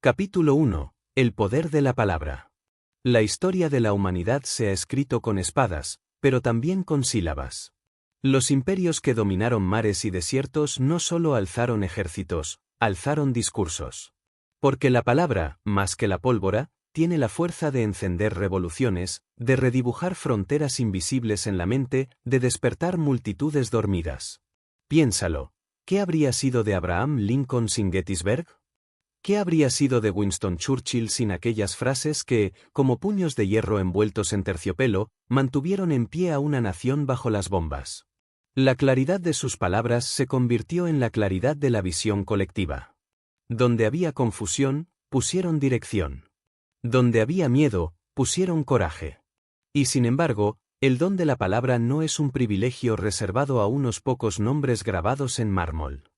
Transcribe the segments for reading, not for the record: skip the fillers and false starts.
Capítulo 1. El poder de la palabra. La historia de la humanidad se ha escrito con espadas, pero también con sílabas. Los imperios que dominaron mares y desiertos no solo alzaron ejércitos, alzaron discursos. Porque la palabra, más que la pólvora, tiene la fuerza de encender revoluciones, de redibujar fronteras invisibles en la mente, de despertar multitudes dormidas. Piénsalo. ¿Qué habría sido de Abraham Lincoln sin Gettysburg? ¿Qué habría sido de Winston Churchill sin aquellas frases que, como puños de hierro envueltos en terciopelo, mantuvieron en pie a una nación bajo las bombas? La claridad de sus palabras se convirtió en la claridad de la visión colectiva. Donde había confusión, pusieron dirección. Donde había miedo, pusieron coraje. Y sin embargo, el don de la palabra no es un privilegio reservado a unos pocos nombres grabados en mármol.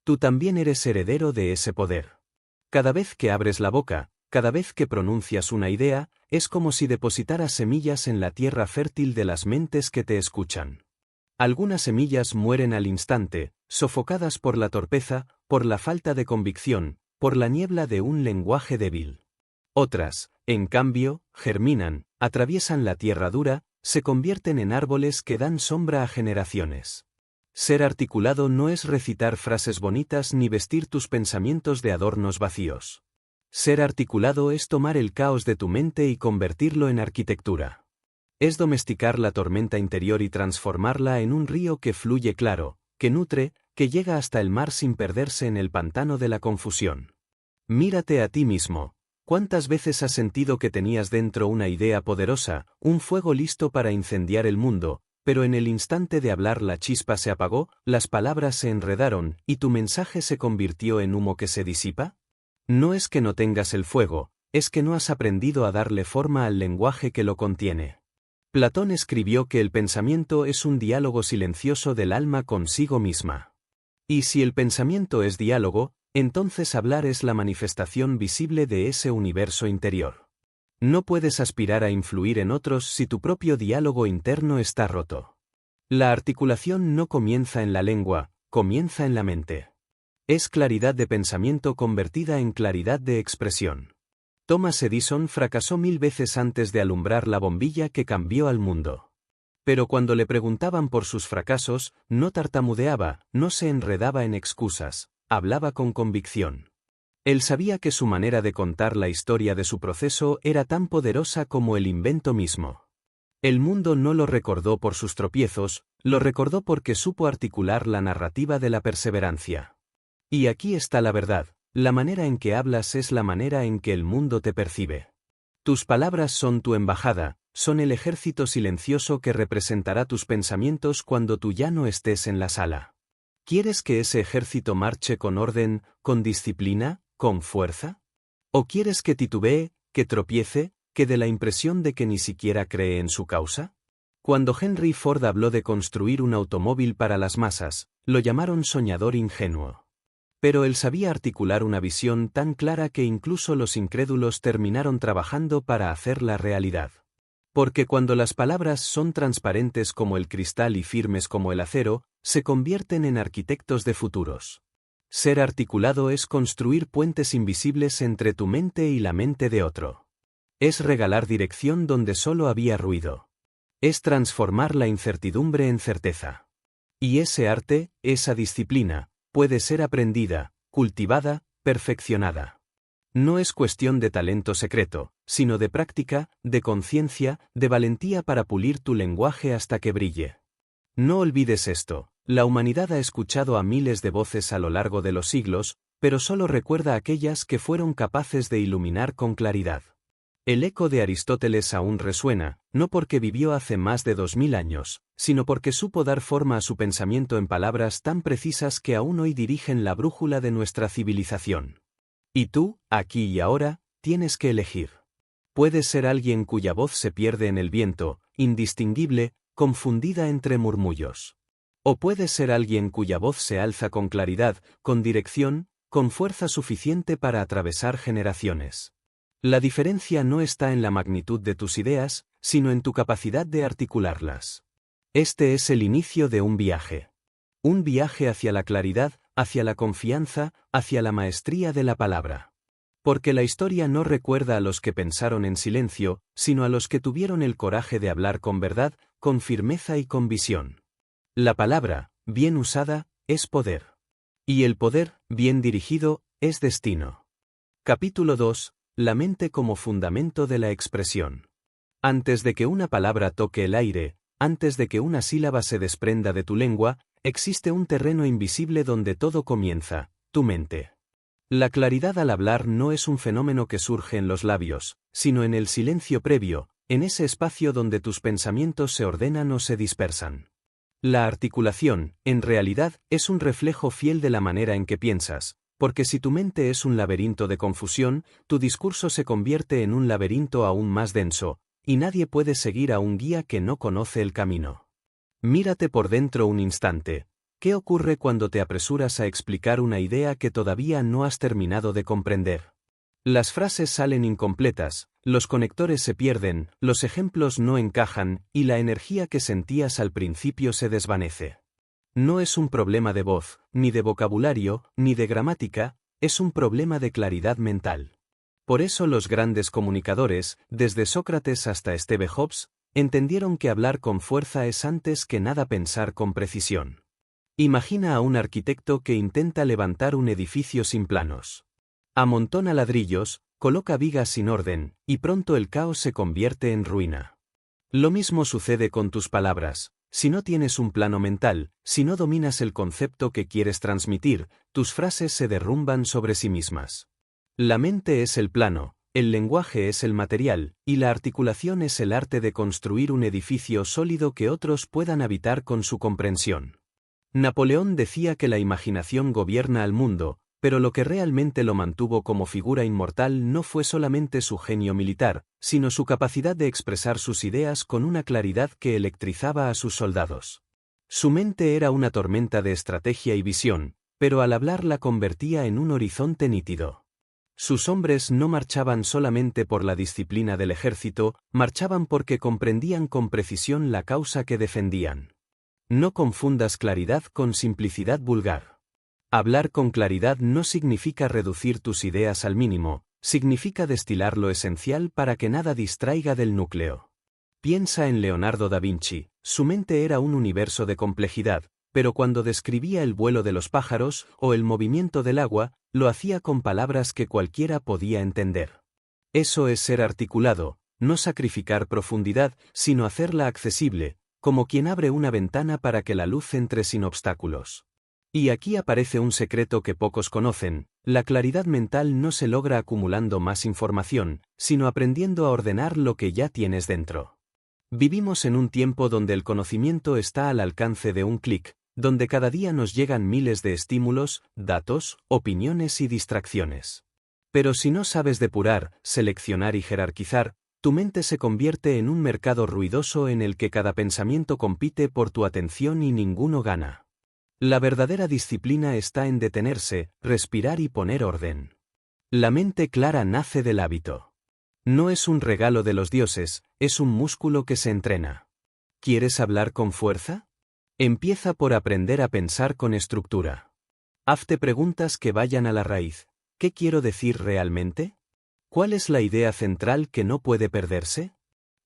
Tú también eres heredero de ese poder. Cada vez que abres la boca, cada vez que pronuncias una idea, es como si depositaras semillas en la tierra fértil de las mentes que te escuchan. Algunas semillas mueren al instante, sofocadas por la torpeza, por la falta de convicción, por la niebla de un lenguaje débil. Otras, en cambio, germinan, atraviesan la tierra dura, se convierten en árboles que dan sombra a generaciones. Ser articulado no es recitar frases bonitas ni vestir tus pensamientos de adornos vacíos. Ser articulado es tomar el caos de tu mente y convertirlo en arquitectura. Es domesticar la tormenta interior y transformarla en un río que fluye claro, que nutre, que llega hasta el mar sin perderse en el pantano de la confusión. Mírate a ti mismo. ¿Cuántas veces has sentido que tenías dentro una idea poderosa, un fuego listo para incendiar el mundo, pero en el instante de hablar la chispa se apagó, las palabras se enredaron, y tu mensaje se convirtió en humo que se disipa? No es que no tengas el fuego, es que no has aprendido a darle forma al lenguaje que lo contiene. Platón escribió que el pensamiento es un diálogo silencioso del alma consigo misma. Y si el pensamiento es diálogo, entonces hablar es la manifestación visible de ese universo interior. No puedes aspirar a influir en otros si tu propio diálogo interno está roto. La articulación no comienza en la lengua, comienza en la mente. Es claridad de pensamiento convertida en claridad de expresión. Thomas Edison fracasó 1000 veces antes de alumbrar la bombilla que cambió al mundo. Pero cuando le preguntaban por sus fracasos, no tartamudeaba, no se enredaba en excusas, hablaba con convicción. Él sabía que su manera de contar la historia de su proceso era tan poderosa como el invento mismo. El mundo no lo recordó por sus tropiezos, lo recordó porque supo articular la narrativa de la perseverancia. Y aquí está la verdad, la manera en que hablas es la manera en que el mundo te percibe. Tus palabras son tu embajada, son el ejército silencioso que representará tus pensamientos cuando tú ya no estés en la sala. ¿Quieres que ese ejército marche con orden, con disciplina, con fuerza? ¿O quieres que titubee, que tropiece, que dé la impresión de que ni siquiera cree en su causa? Cuando Henry Ford habló de construir un automóvil para las masas, lo llamaron soñador ingenuo. Pero él sabía articular una visión tan clara que incluso los incrédulos terminaron trabajando para hacerla realidad. Porque cuando las palabras son transparentes como el cristal y firmes como el acero, se convierten en arquitectos de futuros. Ser articulado es construir puentes invisibles entre tu mente y la mente de otro. Es regalar dirección donde solo había ruido. Es transformar la incertidumbre en certeza. Y ese arte, esa disciplina, puede ser aprendida, cultivada, perfeccionada. No es cuestión de talento secreto, sino de práctica, de conciencia, de valentía para pulir tu lenguaje hasta que brille. No olvides esto. La humanidad ha escuchado a miles de voces a lo largo de los siglos, pero solo recuerda aquellas que fueron capaces de iluminar con claridad. El eco de Aristóteles aún resuena, no porque vivió hace más de 2000 años, sino porque supo dar forma a su pensamiento en palabras tan precisas que aún hoy dirigen la brújula de nuestra civilización. Y tú, aquí y ahora, tienes que elegir. Puedes ser alguien cuya voz se pierde en el viento, indistinguible, confundida entre murmullos. O puedes ser alguien cuya voz se alza con claridad, con dirección, con fuerza suficiente para atravesar generaciones. La diferencia no está en la magnitud de tus ideas, sino en tu capacidad de articularlas. Este es el inicio de un viaje. Un viaje hacia la claridad, hacia la confianza, hacia la maestría de la palabra. Porque la historia no recuerda a los que pensaron en silencio, sino a los que tuvieron el coraje de hablar con verdad, con firmeza y con visión. La palabra, bien usada, es poder. Y el poder, bien dirigido, es destino. Capítulo 2. La mente como fundamento de la expresión. Antes de que una palabra toque el aire, antes de que una sílaba se desprenda de tu lengua, existe un terreno invisible donde todo comienza, tu mente. La claridad al hablar no es un fenómeno que surge en los labios, sino en el silencio previo, en ese espacio donde tus pensamientos se ordenan o se dispersan. La articulación, en realidad, es un reflejo fiel de la manera en que piensas, porque si tu mente es un laberinto de confusión, tu discurso se convierte en un laberinto aún más denso, y nadie puede seguir a un guía que no conoce el camino. Mírate por dentro un instante. ¿Qué ocurre cuando te apresuras a explicar una idea que todavía no has terminado de comprender? Las frases salen incompletas, los conectores se pierden, los ejemplos no encajan, y la energía que sentías al principio se desvanece. No es un problema de voz, ni de vocabulario, ni de gramática, es un problema de claridad mental. Por eso los grandes comunicadores, desde Sócrates hasta Steve Jobs, entendieron que hablar con fuerza es antes que nada pensar con precisión. Imagina a un arquitecto que intenta levantar un edificio sin planos. Amontona ladrillos, coloca vigas sin orden, y pronto el caos se convierte en ruina. Lo mismo sucede con tus palabras. Si no tienes un plano mental, si no dominas el concepto que quieres transmitir, tus frases se derrumban sobre sí mismas. La mente es el plano, el lenguaje es el material, y la articulación es el arte de construir un edificio sólido que otros puedan habitar con su comprensión. Napoleón decía que la imaginación gobierna al mundo, pero lo que realmente lo mantuvo como figura inmortal no fue solamente su genio militar, sino su capacidad de expresar sus ideas con una claridad que electrizaba a sus soldados. Su mente era una tormenta de estrategia y visión, pero al hablar la convertía en un horizonte nítido. Sus hombres no marchaban solamente por la disciplina del ejército, marchaban porque comprendían con precisión la causa que defendían. No confundas claridad con simplicidad vulgar. Hablar con claridad no significa reducir tus ideas al mínimo, significa destilar lo esencial para que nada distraiga del núcleo. Piensa en Leonardo da Vinci, su mente era un universo de complejidad, pero cuando describía el vuelo de los pájaros o el movimiento del agua, lo hacía con palabras que cualquiera podía entender. Eso es ser articulado, no sacrificar profundidad, sino hacerla accesible, como quien abre una ventana para que la luz entre sin obstáculos. Y aquí aparece un secreto que pocos conocen: la claridad mental no se logra acumulando más información, sino aprendiendo a ordenar lo que ya tienes dentro. Vivimos en un tiempo donde el conocimiento está al alcance de un clic, donde cada día nos llegan miles de estímulos, datos, opiniones y distracciones. Pero si no sabes depurar, seleccionar y jerarquizar, tu mente se convierte en un mercado ruidoso en el que cada pensamiento compite por tu atención y ninguno gana. La verdadera disciplina está en detenerse, respirar y poner orden. La mente clara nace del hábito. No es un regalo de los dioses, es un músculo que se entrena. ¿Quieres hablar con fuerza? Empieza por aprender a pensar con estructura. Hazte preguntas que vayan a la raíz. ¿Qué quiero decir realmente? ¿Cuál es la idea central que no puede perderse?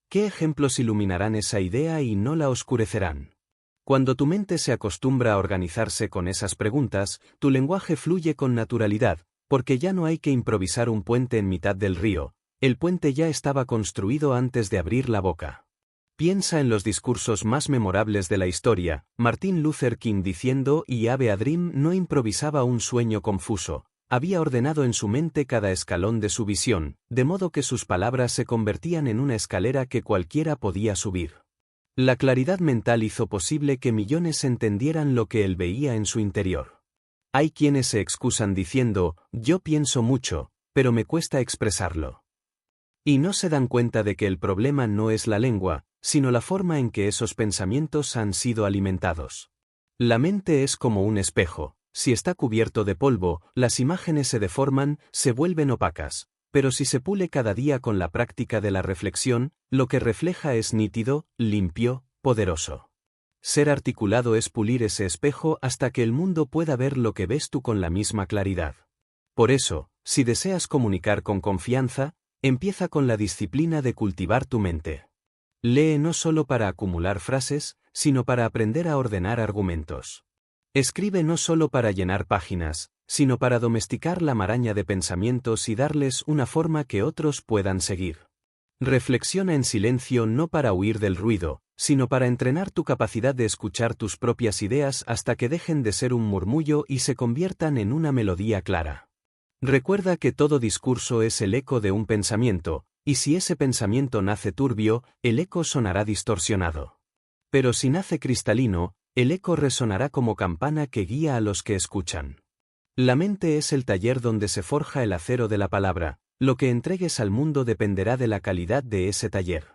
¿Qué ejemplos iluminarán esa idea y no la oscurecerán? Cuando tu mente se acostumbra a organizarse con esas preguntas, tu lenguaje fluye con naturalidad, porque ya no hay que improvisar un puente en mitad del río, el puente ya estaba construido antes de abrir la boca. Piensa en los discursos más memorables de la historia. Martin Luther King diciendo "I have a dream" no improvisaba un sueño confuso. Había ordenado en su mente cada escalón de su visión, de modo que sus palabras se convertían en una escalera que cualquiera podía subir. La claridad mental hizo posible que millones entendieran lo que él veía en su interior. Hay quienes se excusan diciendo, yo pienso mucho, pero me cuesta expresarlo. Y no se dan cuenta de que el problema no es la lengua, sino la forma en que esos pensamientos han sido alimentados. La mente es como un espejo. Si está cubierto de polvo, las imágenes se deforman, se vuelven opacas, pero si se pule cada día con la práctica de la reflexión, lo que refleja es nítido, limpio, poderoso. Ser articulado es pulir ese espejo hasta que el mundo pueda ver lo que ves tú con la misma claridad. Por eso, si deseas comunicar con confianza, empieza con la disciplina de cultivar tu mente. Lee no solo para acumular frases, sino para aprender a ordenar argumentos. Escribe no solo para llenar páginas, sino para domesticar la maraña de pensamientos y darles una forma que otros puedan seguir. Reflexiona en silencio no para huir del ruido, sino para entrenar tu capacidad de escuchar tus propias ideas hasta que dejen de ser un murmullo y se conviertan en una melodía clara. Recuerda que todo discurso es el eco de un pensamiento, y si ese pensamiento nace turbio, el eco sonará distorsionado. Pero si nace cristalino, el eco resonará como campana que guía a los que escuchan. La mente es el taller donde se forja el acero de la palabra, lo que entregues al mundo dependerá de la calidad de ese taller.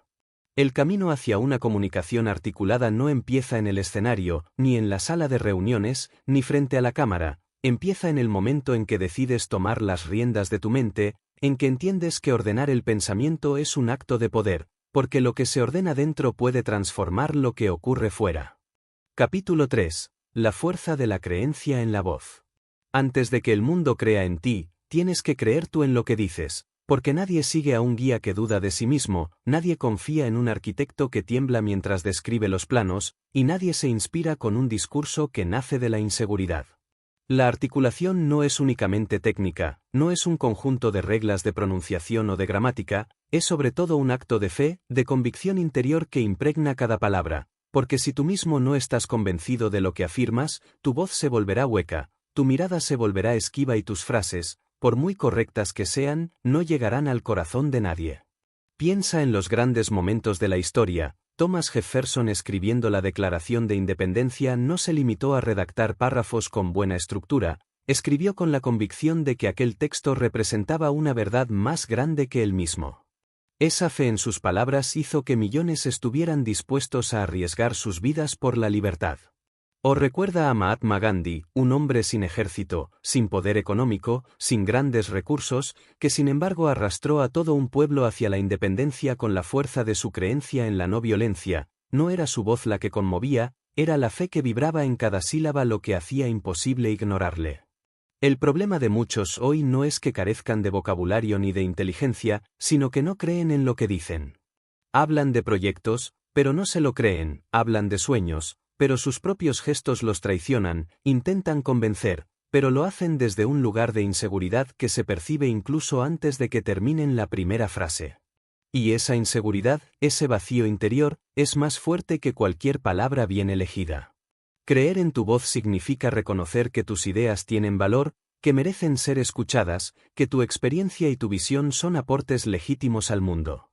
El camino hacia una comunicación articulada no empieza en el escenario, ni en la sala de reuniones, ni frente a la cámara, empieza en el momento en que decides tomar las riendas de tu mente, en que entiendes que ordenar el pensamiento es un acto de poder, porque lo que se ordena dentro puede transformar lo que ocurre fuera. Capítulo 3. La fuerza de la creencia en la voz. Antes de que el mundo crea en ti, tienes que creer tú en lo que dices, porque nadie sigue a un guía que duda de sí mismo, nadie confía en un arquitecto que tiembla mientras describe los planos, y nadie se inspira con un discurso que nace de la inseguridad. La articulación no es únicamente técnica, no es un conjunto de reglas de pronunciación o de gramática, es sobre todo un acto de fe, de convicción interior que impregna cada palabra, porque si tú mismo no estás convencido de lo que afirmas, tu voz se volverá hueca, tu mirada se volverá esquiva y tus frases, por muy correctas que sean, no llegarán al corazón de nadie. Piensa en los grandes momentos de la historia. Thomas Jefferson, escribiendo la Declaración de Independencia, no se limitó a redactar párrafos con buena estructura, escribió con la convicción de que aquel texto representaba una verdad más grande que él mismo. Esa fe en sus palabras hizo que millones estuvieran dispuestos a arriesgar sus vidas por la libertad. O recuerda a Mahatma Gandhi, un hombre sin ejército, sin poder económico, sin grandes recursos, que sin embargo arrastró a todo un pueblo hacia la independencia con la fuerza de su creencia en la no violencia. No era su voz la que conmovía, era la fe que vibraba en cada sílaba lo que hacía imposible ignorarle. El problema de muchos hoy no es que carezcan de vocabulario ni de inteligencia, sino que no creen en lo que dicen. Hablan de proyectos, pero no se lo creen, hablan de sueños, pero sus propios gestos los traicionan, intentan convencer, pero lo hacen desde un lugar de inseguridad que se percibe incluso antes de que terminen la primera frase. Y esa inseguridad, ese vacío interior, es más fuerte que cualquier palabra bien elegida. Creer en tu voz significa reconocer que tus ideas tienen valor, que merecen ser escuchadas, que tu experiencia y tu visión son aportes legítimos al mundo.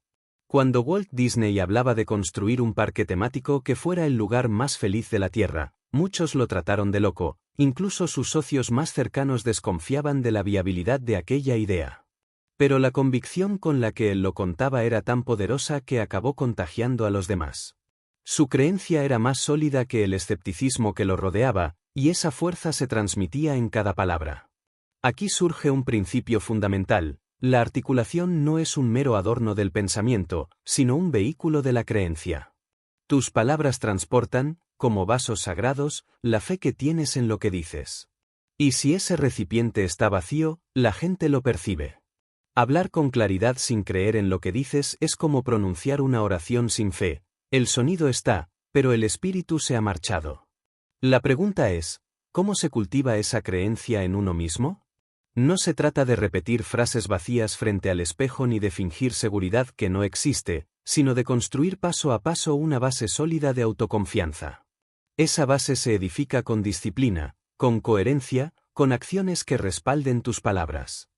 Cuando Walt Disney hablaba de construir un parque temático que fuera el lugar más feliz de la Tierra, muchos lo trataron de loco, incluso sus socios más cercanos desconfiaban de la viabilidad de aquella idea. Pero la convicción con la que él lo contaba era tan poderosa que acabó contagiando a los demás. Su creencia era más sólida que el escepticismo que lo rodeaba, y esa fuerza se transmitía en cada palabra. Aquí surge un principio fundamental. La articulación no es un mero adorno del pensamiento, sino un vehículo de la creencia. Tus palabras transportan, como vasos sagrados, la fe que tienes en lo que dices. Y si ese recipiente está vacío, la gente lo percibe. Hablar con claridad sin creer en lo que dices es como pronunciar una oración sin fe. El sonido está, pero el espíritu se ha marchado. La pregunta es, ¿cómo se cultiva esa creencia en uno mismo? No se trata de repetir frases vacías frente al espejo ni de fingir seguridad que no existe, sino de construir paso a paso una base sólida de autoconfianza. Esa base se edifica con disciplina, con coherencia, con acciones que respalden tus palabras.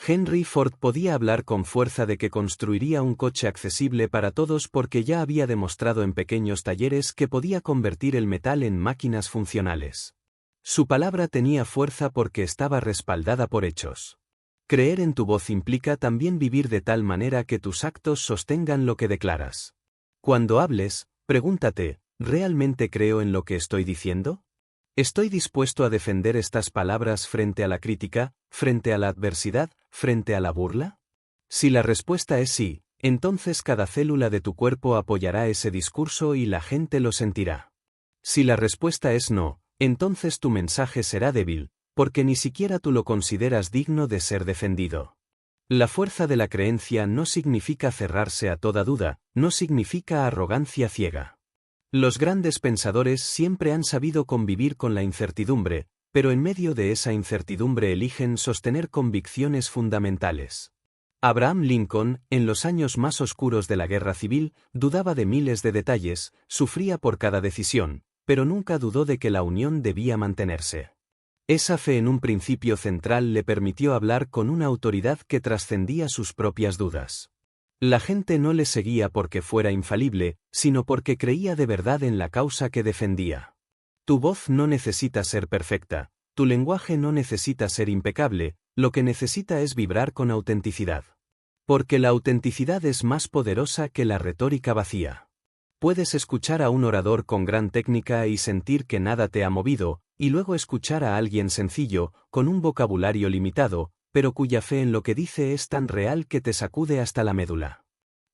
Henry Ford podía hablar con fuerza de que construiría un coche accesible para todos porque ya había demostrado en pequeños talleres que podía convertir el metal en máquinas funcionales. Su palabra tenía fuerza porque estaba respaldada por hechos. Creer en tu voz implica también vivir de tal manera que tus actos sostengan lo que declaras. Cuando hables, pregúntate, ¿realmente creo en lo que estoy diciendo? ¿Estoy dispuesto a defender estas palabras frente a la crítica, frente a la adversidad, frente a la burla? Si la respuesta es sí, entonces cada célula de tu cuerpo apoyará ese discurso y la gente lo sentirá. Si la respuesta es no, entonces tu mensaje será débil, porque ni siquiera tú lo consideras digno de ser defendido. La fuerza de la creencia no significa cerrarse a toda duda, no significa arrogancia ciega. Los grandes pensadores siempre han sabido convivir con la incertidumbre, pero en medio de esa incertidumbre eligen sostener convicciones fundamentales. Abraham Lincoln, en los años más oscuros de la guerra civil, dudaba de miles de detalles, sufría por cada decisión, pero nunca dudó de que la unión debía mantenerse. Esa fe en un principio central le permitió hablar con una autoridad que trascendía sus propias dudas. La gente no le seguía porque fuera infalible, sino porque creía de verdad en la causa que defendía. Tu voz no necesita ser perfecta, tu lenguaje no necesita ser impecable, lo que necesita es vibrar con autenticidad. Porque la autenticidad es más poderosa que la retórica vacía. Puedes escuchar a un orador con gran técnica y sentir que nada te ha movido, y luego escuchar a alguien sencillo, con un vocabulario limitado, pero cuya fe en lo que dice es tan real que te sacude hasta la médula.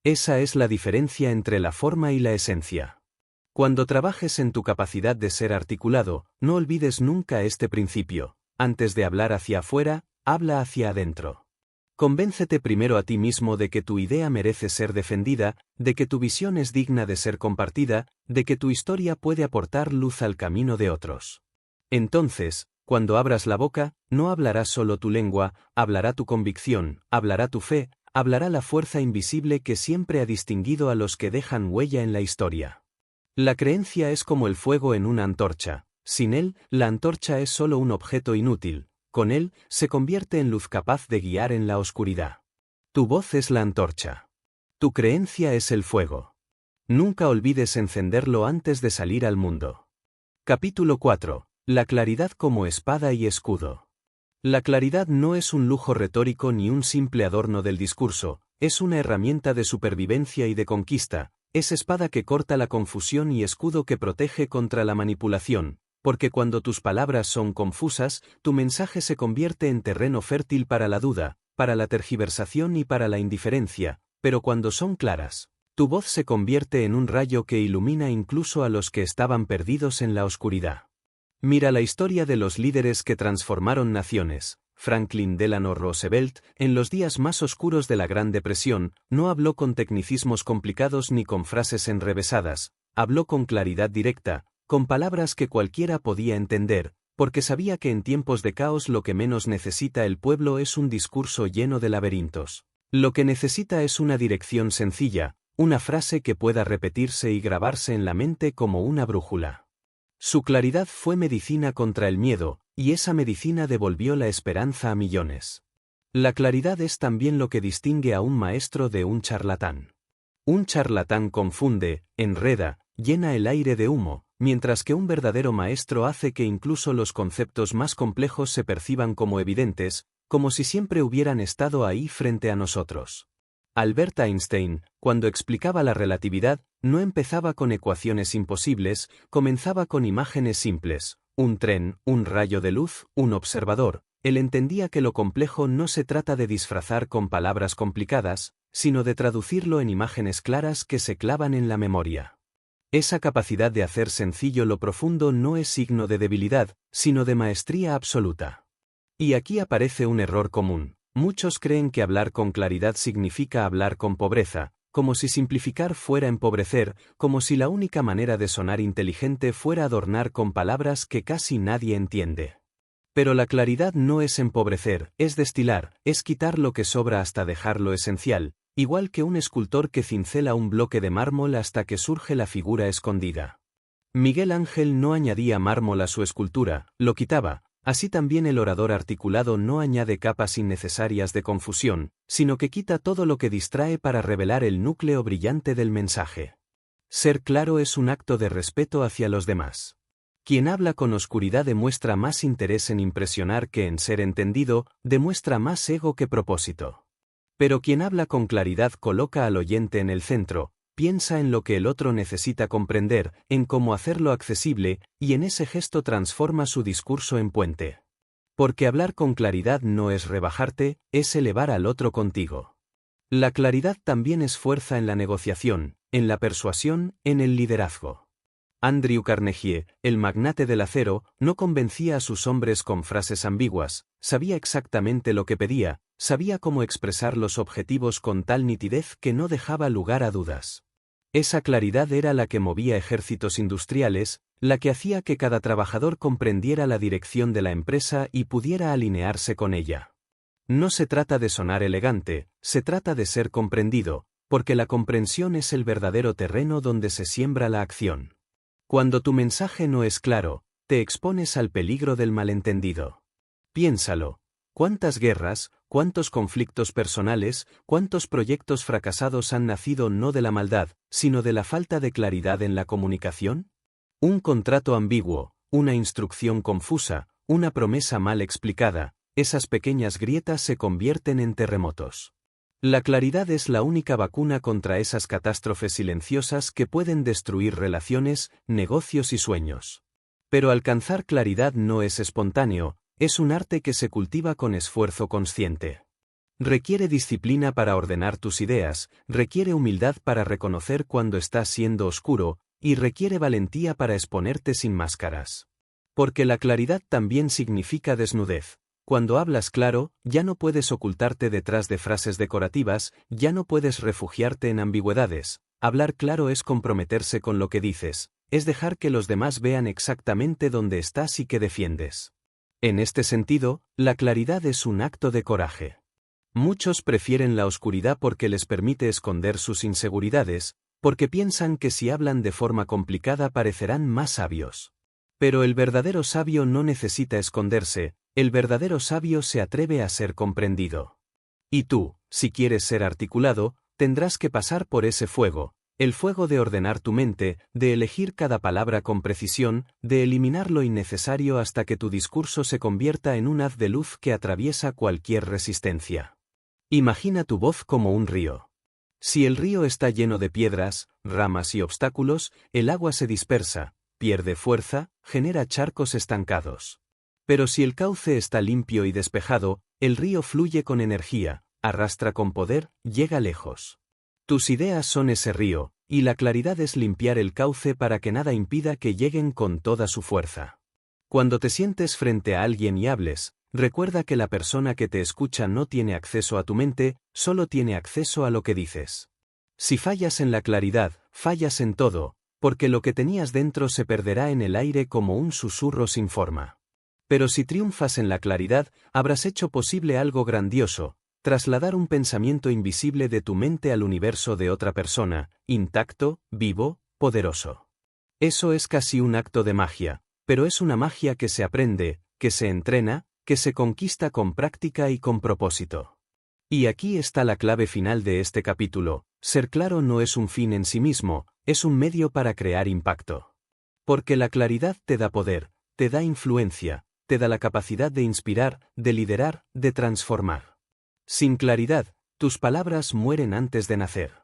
Esa es la diferencia entre la forma y la esencia. Cuando trabajes en tu capacidad de ser articulado, no olvides nunca este principio: antes de hablar hacia afuera, habla hacia adentro. Convéncete primero a ti mismo de que tu idea merece ser defendida, de que tu visión es digna de ser compartida, de que tu historia puede aportar luz al camino de otros. Entonces, cuando abras la boca, no hablará solo tu lengua, hablará tu convicción, hablará tu fe, hablará la fuerza invisible que siempre ha distinguido a los que dejan huella en la historia. La creencia es como el fuego en una antorcha. Sin él, la antorcha es solo un objeto inútil. Con él, se convierte en luz capaz de guiar en la oscuridad. Tu voz es la antorcha. Tu creencia es el fuego. Nunca olvides encenderlo antes de salir al mundo. Capítulo 4. La claridad como espada y escudo. La claridad no es un lujo retórico ni un simple adorno del discurso, es una herramienta de supervivencia y de conquista. Es espada que corta la confusión y escudo que protege contra la manipulación, porque cuando tus palabras son confusas, tu mensaje se convierte en terreno fértil para la duda, para la tergiversación y para la indiferencia, pero cuando son claras, tu voz se convierte en un rayo que ilumina incluso a los que estaban perdidos en la oscuridad. Mira la historia de los líderes que transformaron naciones. Franklin Delano Roosevelt, en los días más oscuros de la Gran Depresión, no habló con tecnicismos complicados ni con frases enrevesadas, habló con claridad directa, con palabras que cualquiera podía entender, porque sabía que en tiempos de caos lo que menos necesita el pueblo es un discurso lleno de laberintos. Lo que necesita es una dirección sencilla, una frase que pueda repetirse y grabarse en la mente como una brújula. Su claridad fue medicina contra el miedo, y esa medicina devolvió la esperanza a millones. La claridad es también lo que distingue a un maestro de un charlatán. Un charlatán confunde, enreda, llena el aire de humo, mientras que un verdadero maestro hace que incluso los conceptos más complejos se perciban como evidentes, como si siempre hubieran estado ahí frente a nosotros. Albert Einstein, cuando explicaba la relatividad, no empezaba con ecuaciones imposibles, comenzaba con imágenes simples: un tren, un rayo de luz, un observador. Él entendía que lo complejo no se trata de disfrazar con palabras complicadas, sino de traducirlo en imágenes claras que se clavan en la memoria. Esa capacidad de hacer sencillo lo profundo no es signo de debilidad, sino de maestría absoluta. Y aquí aparece un error común. Muchos creen que hablar con claridad significa hablar con pobreza, como si simplificar fuera empobrecer, como si la única manera de sonar inteligente fuera adornar con palabras que casi nadie entiende. Pero la claridad no es empobrecer, es destilar, es quitar lo que sobra hasta dejar lo esencial, igual que un escultor que cincela un bloque de mármol hasta que surge la figura escondida. Miguel Ángel no añadía mármol a su escultura, lo quitaba. Así también el orador articulado no añade capas innecesarias de confusión, sino que quita todo lo que distrae para revelar el núcleo brillante del mensaje. Ser claro es un acto de respeto hacia los demás. Quien habla con oscuridad demuestra más interés en impresionar que en ser entendido, demuestra más ego que propósito. Pero quien habla con claridad coloca al oyente en el centro, piensa en lo que el otro necesita comprender, en cómo hacerlo accesible, y en ese gesto transforma su discurso en puente. Porque hablar con claridad no es rebajarte, es elevar al otro contigo. La claridad también es fuerza en la negociación, en la persuasión, en el liderazgo. Andrew Carnegie, el magnate del acero, no convencía a sus hombres con frases ambiguas, sabía exactamente lo que pedía, sabía cómo expresar los objetivos con tal nitidez que no dejaba lugar a dudas. Esa claridad era la que movía ejércitos industriales, la que hacía que cada trabajador comprendiera la dirección de la empresa y pudiera alinearse con ella. No se trata de sonar elegante, se trata de ser comprendido, porque la comprensión es el verdadero terreno donde se siembra la acción. Cuando tu mensaje no es claro, te expones al peligro del malentendido. Piénsalo. ¿Cuántas guerras, cuántos conflictos personales, cuántos proyectos fracasados han nacido no de la maldad, sino de la falta de claridad en la comunicación? Un contrato ambiguo, una instrucción confusa, una promesa mal explicada, esas pequeñas grietas se convierten en terremotos. La claridad es la única vacuna contra esas catástrofes silenciosas que pueden destruir relaciones, negocios y sueños. Pero alcanzar claridad no es espontáneo, es un arte que se cultiva con esfuerzo consciente. Requiere disciplina para ordenar tus ideas, requiere humildad para reconocer cuando estás siendo oscuro, y requiere valentía para exponerte sin máscaras. Porque la claridad también significa desnudez. Cuando hablas claro, ya no puedes ocultarte detrás de frases decorativas, ya no puedes refugiarte en ambigüedades. Hablar claro es comprometerse con lo que dices, es dejar que los demás vean exactamente dónde estás y qué defiendes. En este sentido, la claridad es un acto de coraje. Muchos prefieren la oscuridad porque les permite esconder sus inseguridades, porque piensan que si hablan de forma complicada parecerán más sabios. Pero el verdadero sabio no necesita esconderse, el verdadero sabio se atreve a ser comprendido. Y tú, si quieres ser articulado, tendrás que pasar por ese fuego, el fuego de ordenar tu mente, de elegir cada palabra con precisión, de eliminar lo innecesario hasta que tu discurso se convierta en un haz de luz que atraviesa cualquier resistencia. Imagina tu voz como un río. Si el río está lleno de piedras, ramas y obstáculos, el agua se dispersa, pierde fuerza, genera charcos estancados. Pero si el cauce está limpio y despejado, el río fluye con energía, arrastra con poder, llega lejos. Tus ideas son ese río, y la claridad es limpiar el cauce para que nada impida que lleguen con toda su fuerza. Cuando te sientes frente a alguien y hables, recuerda que la persona que te escucha no tiene acceso a tu mente, solo tiene acceso a lo que dices. Si fallas en la claridad, fallas en todo, porque lo que tenías dentro se perderá en el aire como un susurro sin forma. Pero si triunfas en la claridad, habrás hecho posible algo grandioso, trasladar un pensamiento invisible de tu mente al universo de otra persona, intacto, vivo, poderoso. Eso es casi un acto de magia, pero es una magia que se aprende, que se entrena, que se conquista con práctica y con propósito. Y aquí está la clave final de este capítulo: ser claro no es un fin en sí mismo, es un medio para crear impacto. Porque la claridad te da poder, te da influencia, te da la capacidad de inspirar, de liderar, de transformar. Sin claridad, tus palabras mueren antes de nacer.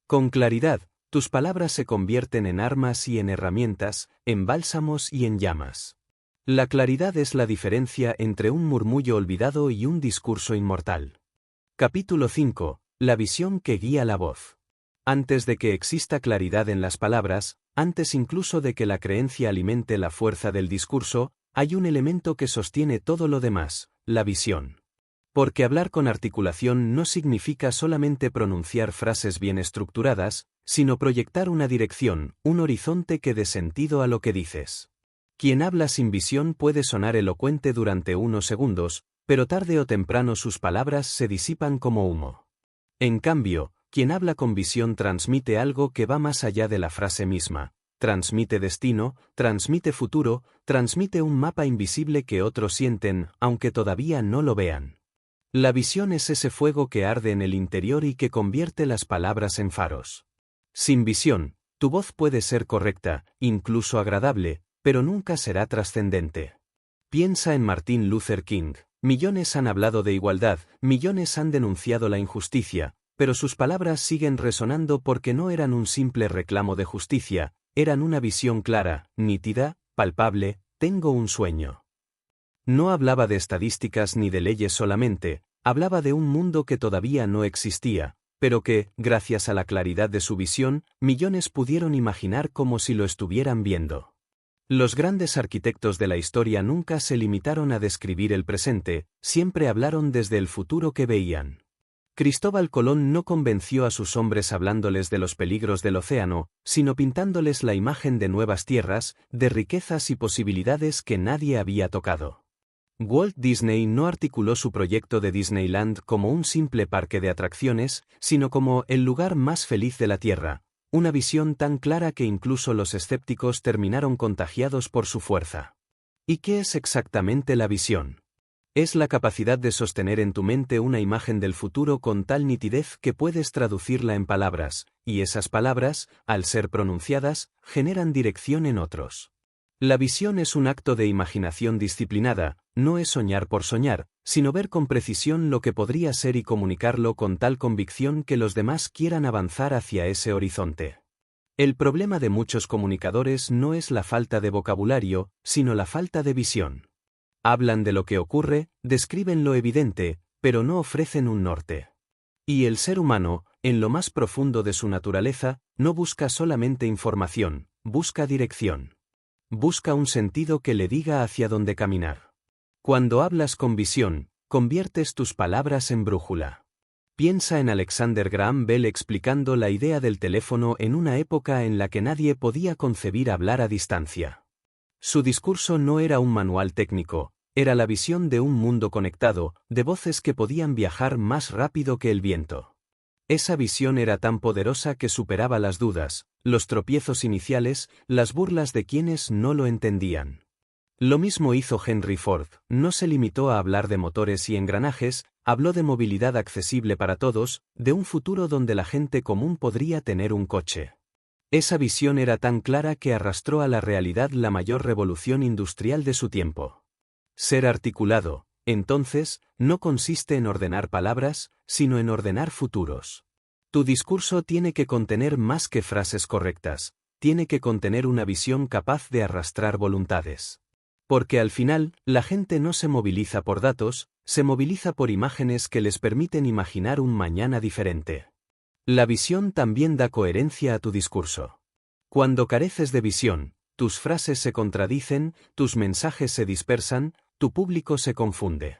Con claridad, tus palabras se convierten en armas y en herramientas, en bálsamos y en llamas. La claridad es la diferencia entre un murmullo olvidado y un discurso inmortal. Capítulo 5. La visión que guía la voz. Antes de que exista claridad en las palabras, antes incluso de que la creencia alimente la fuerza del discurso, hay un elemento que sostiene todo lo demás: la visión. Porque hablar con articulación no significa solamente pronunciar frases bien estructuradas, sino proyectar una dirección, un horizonte que dé sentido a lo que dices. Quien habla sin visión puede sonar elocuente durante unos segundos, pero tarde o temprano sus palabras se disipan como humo. En cambio, quien habla con visión transmite algo que va más allá de la frase misma. Transmite destino, transmite futuro, transmite un mapa invisible que otros sienten, aunque todavía no lo vean. La visión es ese fuego que arde en el interior y que convierte las palabras en faros. Sin visión, tu voz puede ser correcta, incluso agradable, pero nunca será trascendente. Piensa en Martin Luther King. Millones han hablado de igualdad, millones han denunciado la injusticia, pero sus palabras siguen resonando porque no eran un simple reclamo de justicia, eran una visión clara, nítida, palpable: tengo un sueño. No hablaba de estadísticas ni de leyes solamente, hablaba de un mundo que todavía no existía, pero que, gracias a la claridad de su visión, millones pudieron imaginar como si lo estuvieran viendo. Los grandes arquitectos de la historia nunca se limitaron a describir el presente, siempre hablaron desde el futuro que veían. Cristóbal Colón no convenció a sus hombres hablándoles de los peligros del océano, sino pintándoles la imagen de nuevas tierras, de riquezas y posibilidades que nadie había tocado. Walt Disney no articuló su proyecto de Disneyland como un simple parque de atracciones, sino como el lugar más feliz de la Tierra, una visión tan clara que incluso los escépticos terminaron contagiados por su fuerza. ¿Y qué es exactamente la visión? Es la capacidad de sostener en tu mente una imagen del futuro con tal nitidez que puedes traducirla en palabras, y esas palabras, al ser pronunciadas, generan dirección en otros. La visión es un acto de imaginación disciplinada, no es soñar por soñar, sino ver con precisión lo que podría ser y comunicarlo con tal convicción que los demás quieran avanzar hacia ese horizonte. El problema de muchos comunicadores no es la falta de vocabulario, sino la falta de visión. Hablan de lo que ocurre, describen lo evidente, pero no ofrecen un norte. Y el ser humano, en lo más profundo de su naturaleza, no busca solamente información, busca dirección. Busca un sentido que le diga hacia dónde caminar. Cuando hablas con visión, conviertes tus palabras en brújula. Piensa en Alexander Graham Bell explicando la idea del teléfono en una época en la que nadie podía concebir hablar a distancia. Su discurso no era un manual técnico, era la visión de un mundo conectado, de voces que podían viajar más rápido que el viento. Esa visión era tan poderosa que superaba las dudas, los tropiezos iniciales, las burlas de quienes no lo entendían. Lo mismo hizo Henry Ford, no se limitó a hablar de motores y engranajes, habló de movilidad accesible para todos, de un futuro donde la gente común podría tener un coche. Esa visión era tan clara que arrastró a la realidad la mayor revolución industrial de su tiempo. Ser articulado, entonces, no consiste en ordenar palabras, sino en ordenar futuros. Tu discurso tiene que contener más que frases correctas, tiene que contener una visión capaz de arrastrar voluntades. Porque al final, la gente no se moviliza por datos, se moviliza por imágenes que les permiten imaginar un mañana diferente. La visión también da coherencia a tu discurso. Cuando careces de visión, tus frases se contradicen, tus mensajes se dispersan, tu público se confunde.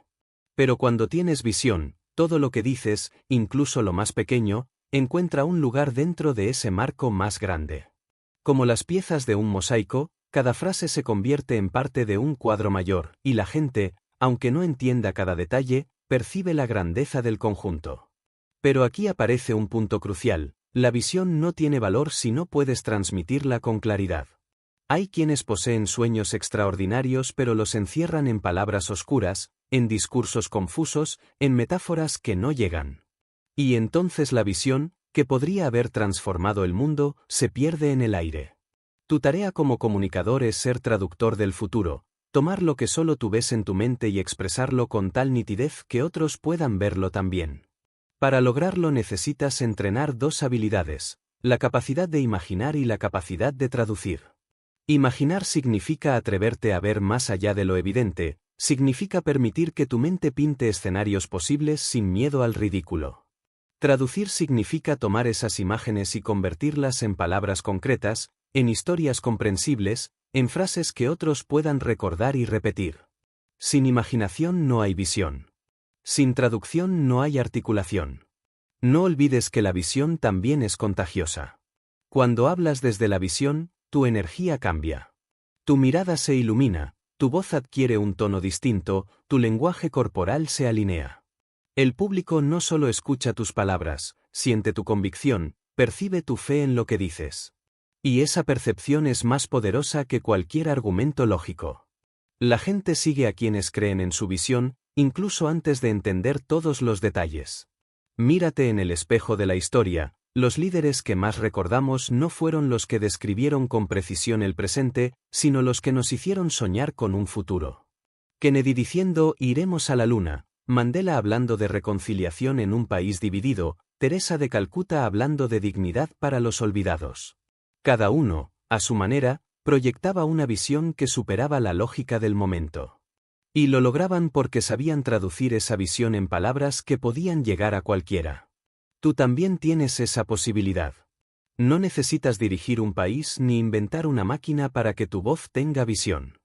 Pero cuando tienes visión, todo lo que dices, incluso lo más pequeño, encuentra un lugar dentro de ese marco más grande. Como las piezas de un mosaico, cada frase se convierte en parte de un cuadro mayor, y la gente, aunque no entienda cada detalle, percibe la grandeza del conjunto. Pero aquí aparece un punto crucial: la visión no tiene valor si no puedes transmitirla con claridad. Hay quienes poseen sueños extraordinarios pero los encierran en palabras oscuras, en discursos confusos, en metáforas que no llegan. Y entonces la visión, que podría haber transformado el mundo, se pierde en el aire. Tu tarea como comunicador es ser traductor del futuro, tomar lo que solo tú ves en tu mente y expresarlo con tal nitidez que otros puedan verlo también. Para lograrlo necesitas entrenar dos habilidades: la capacidad de imaginar y la capacidad de traducir. Imaginar significa atreverte a ver más allá de lo evidente, significa permitir que tu mente pinte escenarios posibles sin miedo al ridículo. Traducir significa tomar esas imágenes y convertirlas en palabras concretas, en historias comprensibles, en frases que otros puedan recordar y repetir. Sin imaginación no hay visión. Sin traducción no hay articulación. No olvides que la visión también es contagiosa. Cuando hablas desde la visión, tu energía cambia. Tu mirada se ilumina, tu voz adquiere un tono distinto, tu lenguaje corporal se alinea. El público no solo escucha tus palabras, siente tu convicción, percibe tu fe en lo que dices. Y esa percepción es más poderosa que cualquier argumento lógico. La gente sigue a quienes creen en su visión, incluso antes de entender todos los detalles. Mírate en el espejo de la historia. Los líderes que más recordamos no fueron los que describieron con precisión el presente, sino los que nos hicieron soñar con un futuro. Kennedy diciendo «iremos a la luna», Mandela hablando de reconciliación en un país dividido, Teresa de Calcuta hablando de dignidad para los olvidados. Cada uno, a su manera, proyectaba una visión que superaba la lógica del momento. Y lo lograban porque sabían traducir esa visión en palabras que podían llegar a cualquiera. Tú también tienes esa posibilidad. No necesitas dirigir un país ni inventar una máquina para que tu voz tenga visión.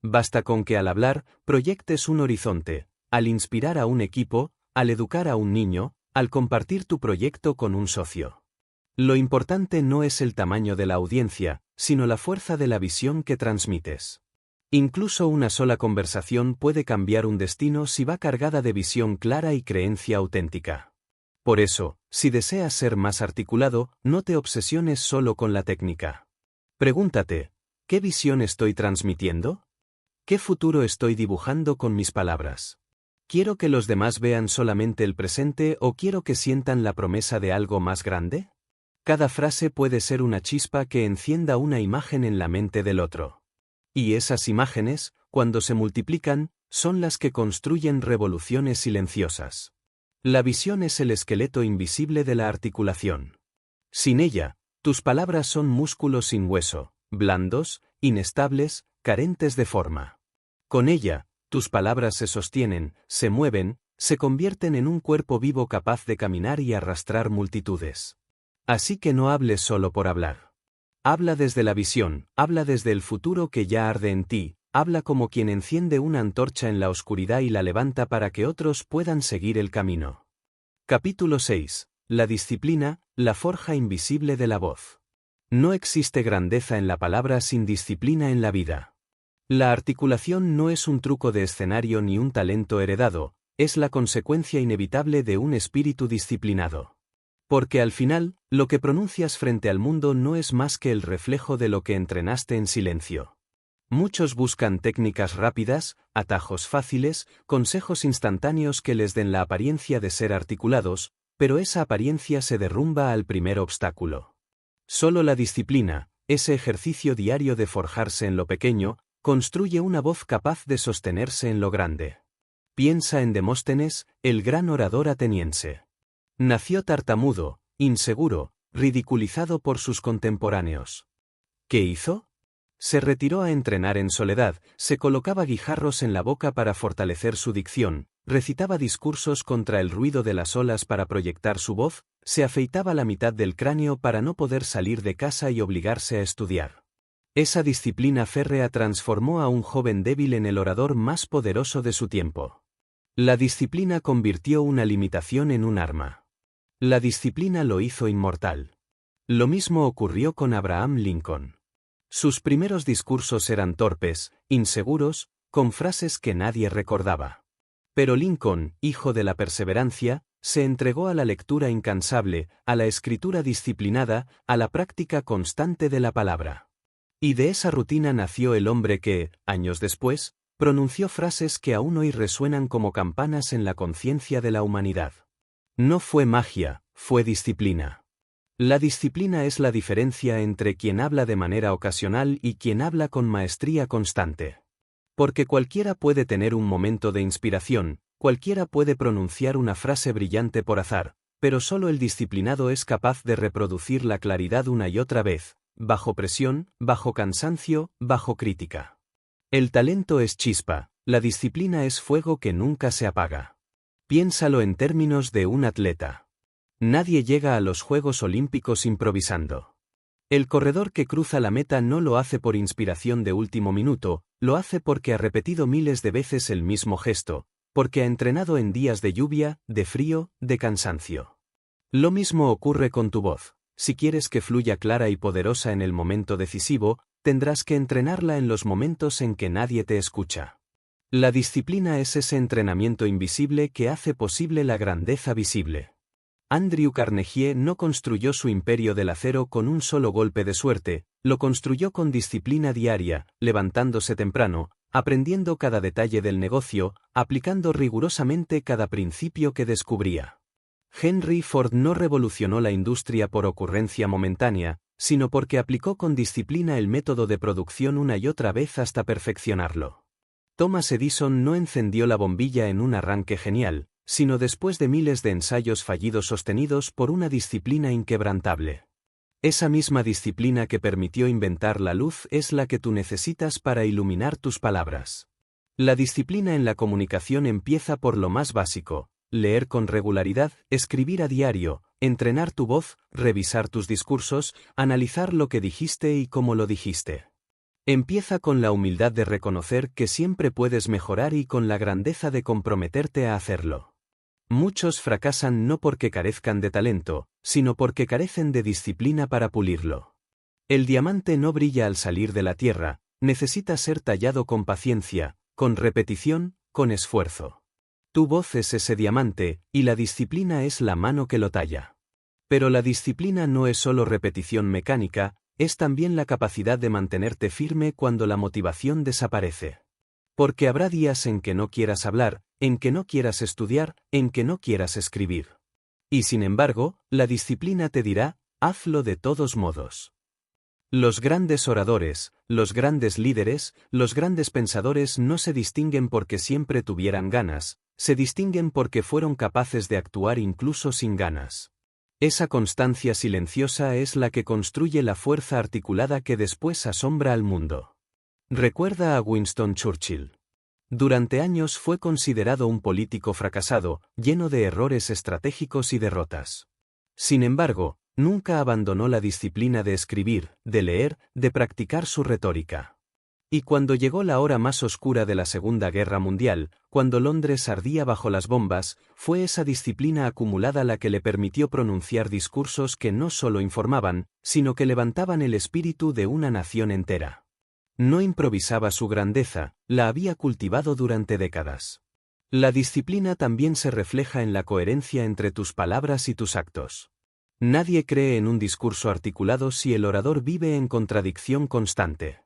Basta con que al hablar, proyectes un horizonte, al inspirar a un equipo, al educar a un niño, al compartir tu proyecto con un socio. Lo importante no es el tamaño de la audiencia, sino la fuerza de la visión que transmites. Incluso una sola conversación puede cambiar un destino si va cargada de visión clara y creencia auténtica. Por eso, si deseas ser más articulado, no te obsesiones solo con la técnica. Pregúntate, ¿qué visión estoy transmitiendo? ¿Qué futuro estoy dibujando con mis palabras? ¿Quiero que los demás vean solamente el presente o quiero que sientan la promesa de algo más grande? Cada frase puede ser una chispa que encienda una imagen en la mente del otro. Y esas imágenes, cuando se multiplican, son las que construyen revoluciones silenciosas. La visión es el esqueleto invisible de la articulación. Sin ella, tus palabras son músculos sin hueso, blandos, inestables, carentes de forma. Con ella, tus palabras se sostienen, se mueven, se convierten en un cuerpo vivo capaz de caminar y arrastrar multitudes. Así que no hables solo por hablar. Habla desde la visión, habla desde el futuro que ya arde en ti, habla como quien enciende una antorcha en la oscuridad y la levanta para que otros puedan seguir el camino. Capítulo 6. La disciplina, la forja invisible de la voz. No existe grandeza en la palabra sin disciplina en la vida. La articulación no es un truco de escenario ni un talento heredado, es la consecuencia inevitable de un espíritu disciplinado. Porque al final, lo que pronuncias frente al mundo no es más que el reflejo de lo que entrenaste en silencio. Muchos buscan técnicas rápidas, atajos fáciles, consejos instantáneos que les den la apariencia de ser articulados, pero esa apariencia se derrumba al primer obstáculo. Solo la disciplina, ese ejercicio diario de forjarse en lo pequeño, construye una voz capaz de sostenerse en lo grande. Piensa en Demóstenes, el gran orador ateniense. Nació tartamudo, inseguro, ridiculizado por sus contemporáneos. ¿Qué hizo? Se retiró a entrenar en soledad, se colocaba guijarros en la boca para fortalecer su dicción, recitaba discursos contra el ruido de las olas para proyectar su voz, se afeitaba la mitad del cráneo para no poder salir de casa y obligarse a estudiar. Esa disciplina férrea transformó a un joven débil en el orador más poderoso de su tiempo. La disciplina convirtió una limitación en un arma. La disciplina lo hizo inmortal. Lo mismo ocurrió con Abraham Lincoln. Sus primeros discursos eran torpes, inseguros, con frases que nadie recordaba. Pero Lincoln, hijo de la perseverancia, se entregó a la lectura incansable, a la escritura disciplinada, a la práctica constante de la palabra. Y de esa rutina nació el hombre que, años después, pronunció frases que aún hoy resuenan como campanas en la conciencia de la humanidad. No fue magia, fue disciplina. La disciplina es la diferencia entre quien habla de manera ocasional y quien habla con maestría constante. Porque cualquiera puede tener un momento de inspiración, cualquiera puede pronunciar una frase brillante por azar, pero solo el disciplinado es capaz de reproducir la claridad una y otra vez, bajo presión, bajo cansancio, bajo crítica. El talento es chispa, la disciplina es fuego que nunca se apaga. Piénsalo en términos de un atleta. Nadie llega a los Juegos Olímpicos improvisando. El corredor que cruza la meta no lo hace por inspiración de último minuto, lo hace porque ha repetido miles de veces el mismo gesto, porque ha entrenado en días de lluvia, de frío, de cansancio. Lo mismo ocurre con tu voz. Si quieres que fluya clara y poderosa en el momento decisivo, tendrás que entrenarla en los momentos en que nadie te escucha. La disciplina es ese entrenamiento invisible que hace posible la grandeza visible. Andrew Carnegie no construyó su imperio del acero con un solo golpe de suerte, lo construyó con disciplina diaria, levantándose temprano, aprendiendo cada detalle del negocio, aplicando rigurosamente cada principio que descubría. Henry Ford no revolucionó la industria por ocurrencia momentánea, sino porque aplicó con disciplina el método de producción una y otra vez hasta perfeccionarlo. Thomas Edison no encendió la bombilla en un arranque genial, sino después de miles de ensayos fallidos sostenidos por una disciplina inquebrantable. Esa misma disciplina que permitió inventar la luz es la que tú necesitas para iluminar tus palabras. La disciplina en la comunicación empieza por lo más básico: leer con regularidad, escribir a diario, entrenar tu voz, revisar tus discursos, analizar lo que dijiste y cómo lo dijiste. Empieza con la humildad de reconocer que siempre puedes mejorar y con la grandeza de comprometerte a hacerlo. Muchos fracasan no porque carezcan de talento, sino porque carecen de disciplina para pulirlo. El diamante no brilla al salir de la tierra, necesita ser tallado con paciencia, con repetición, con esfuerzo. Tu voz es ese diamante, y la disciplina es la mano que lo talla. Pero la disciplina no es solo repetición mecánica, es también la capacidad de mantenerte firme cuando la motivación desaparece. Porque habrá días en que no quieras hablar, en que no quieras estudiar, en que no quieras escribir. Y sin embargo, la disciplina te dirá, hazlo de todos modos. Los grandes oradores, los grandes líderes, los grandes pensadores no se distinguen porque siempre tuvieran ganas, se distinguen porque fueron capaces de actuar incluso sin ganas. Esa constancia silenciosa es la que construye la fuerza articulada que después asombra al mundo. Recuerda a Winston Churchill. Durante años fue considerado un político fracasado, lleno de errores estratégicos y derrotas. Sin embargo, nunca abandonó la disciplina de escribir, de leer, de practicar su retórica. Y cuando llegó la hora más oscura de la Segunda Guerra Mundial, cuando Londres ardía bajo las bombas, fue esa disciplina acumulada la que le permitió pronunciar discursos que no solo informaban, sino que levantaban el espíritu de una nación entera. No improvisaba su grandeza, la había cultivado durante décadas. La disciplina también se refleja en la coherencia entre tus palabras y tus actos. Nadie cree en un discurso articulado si el orador vive en contradicción constante.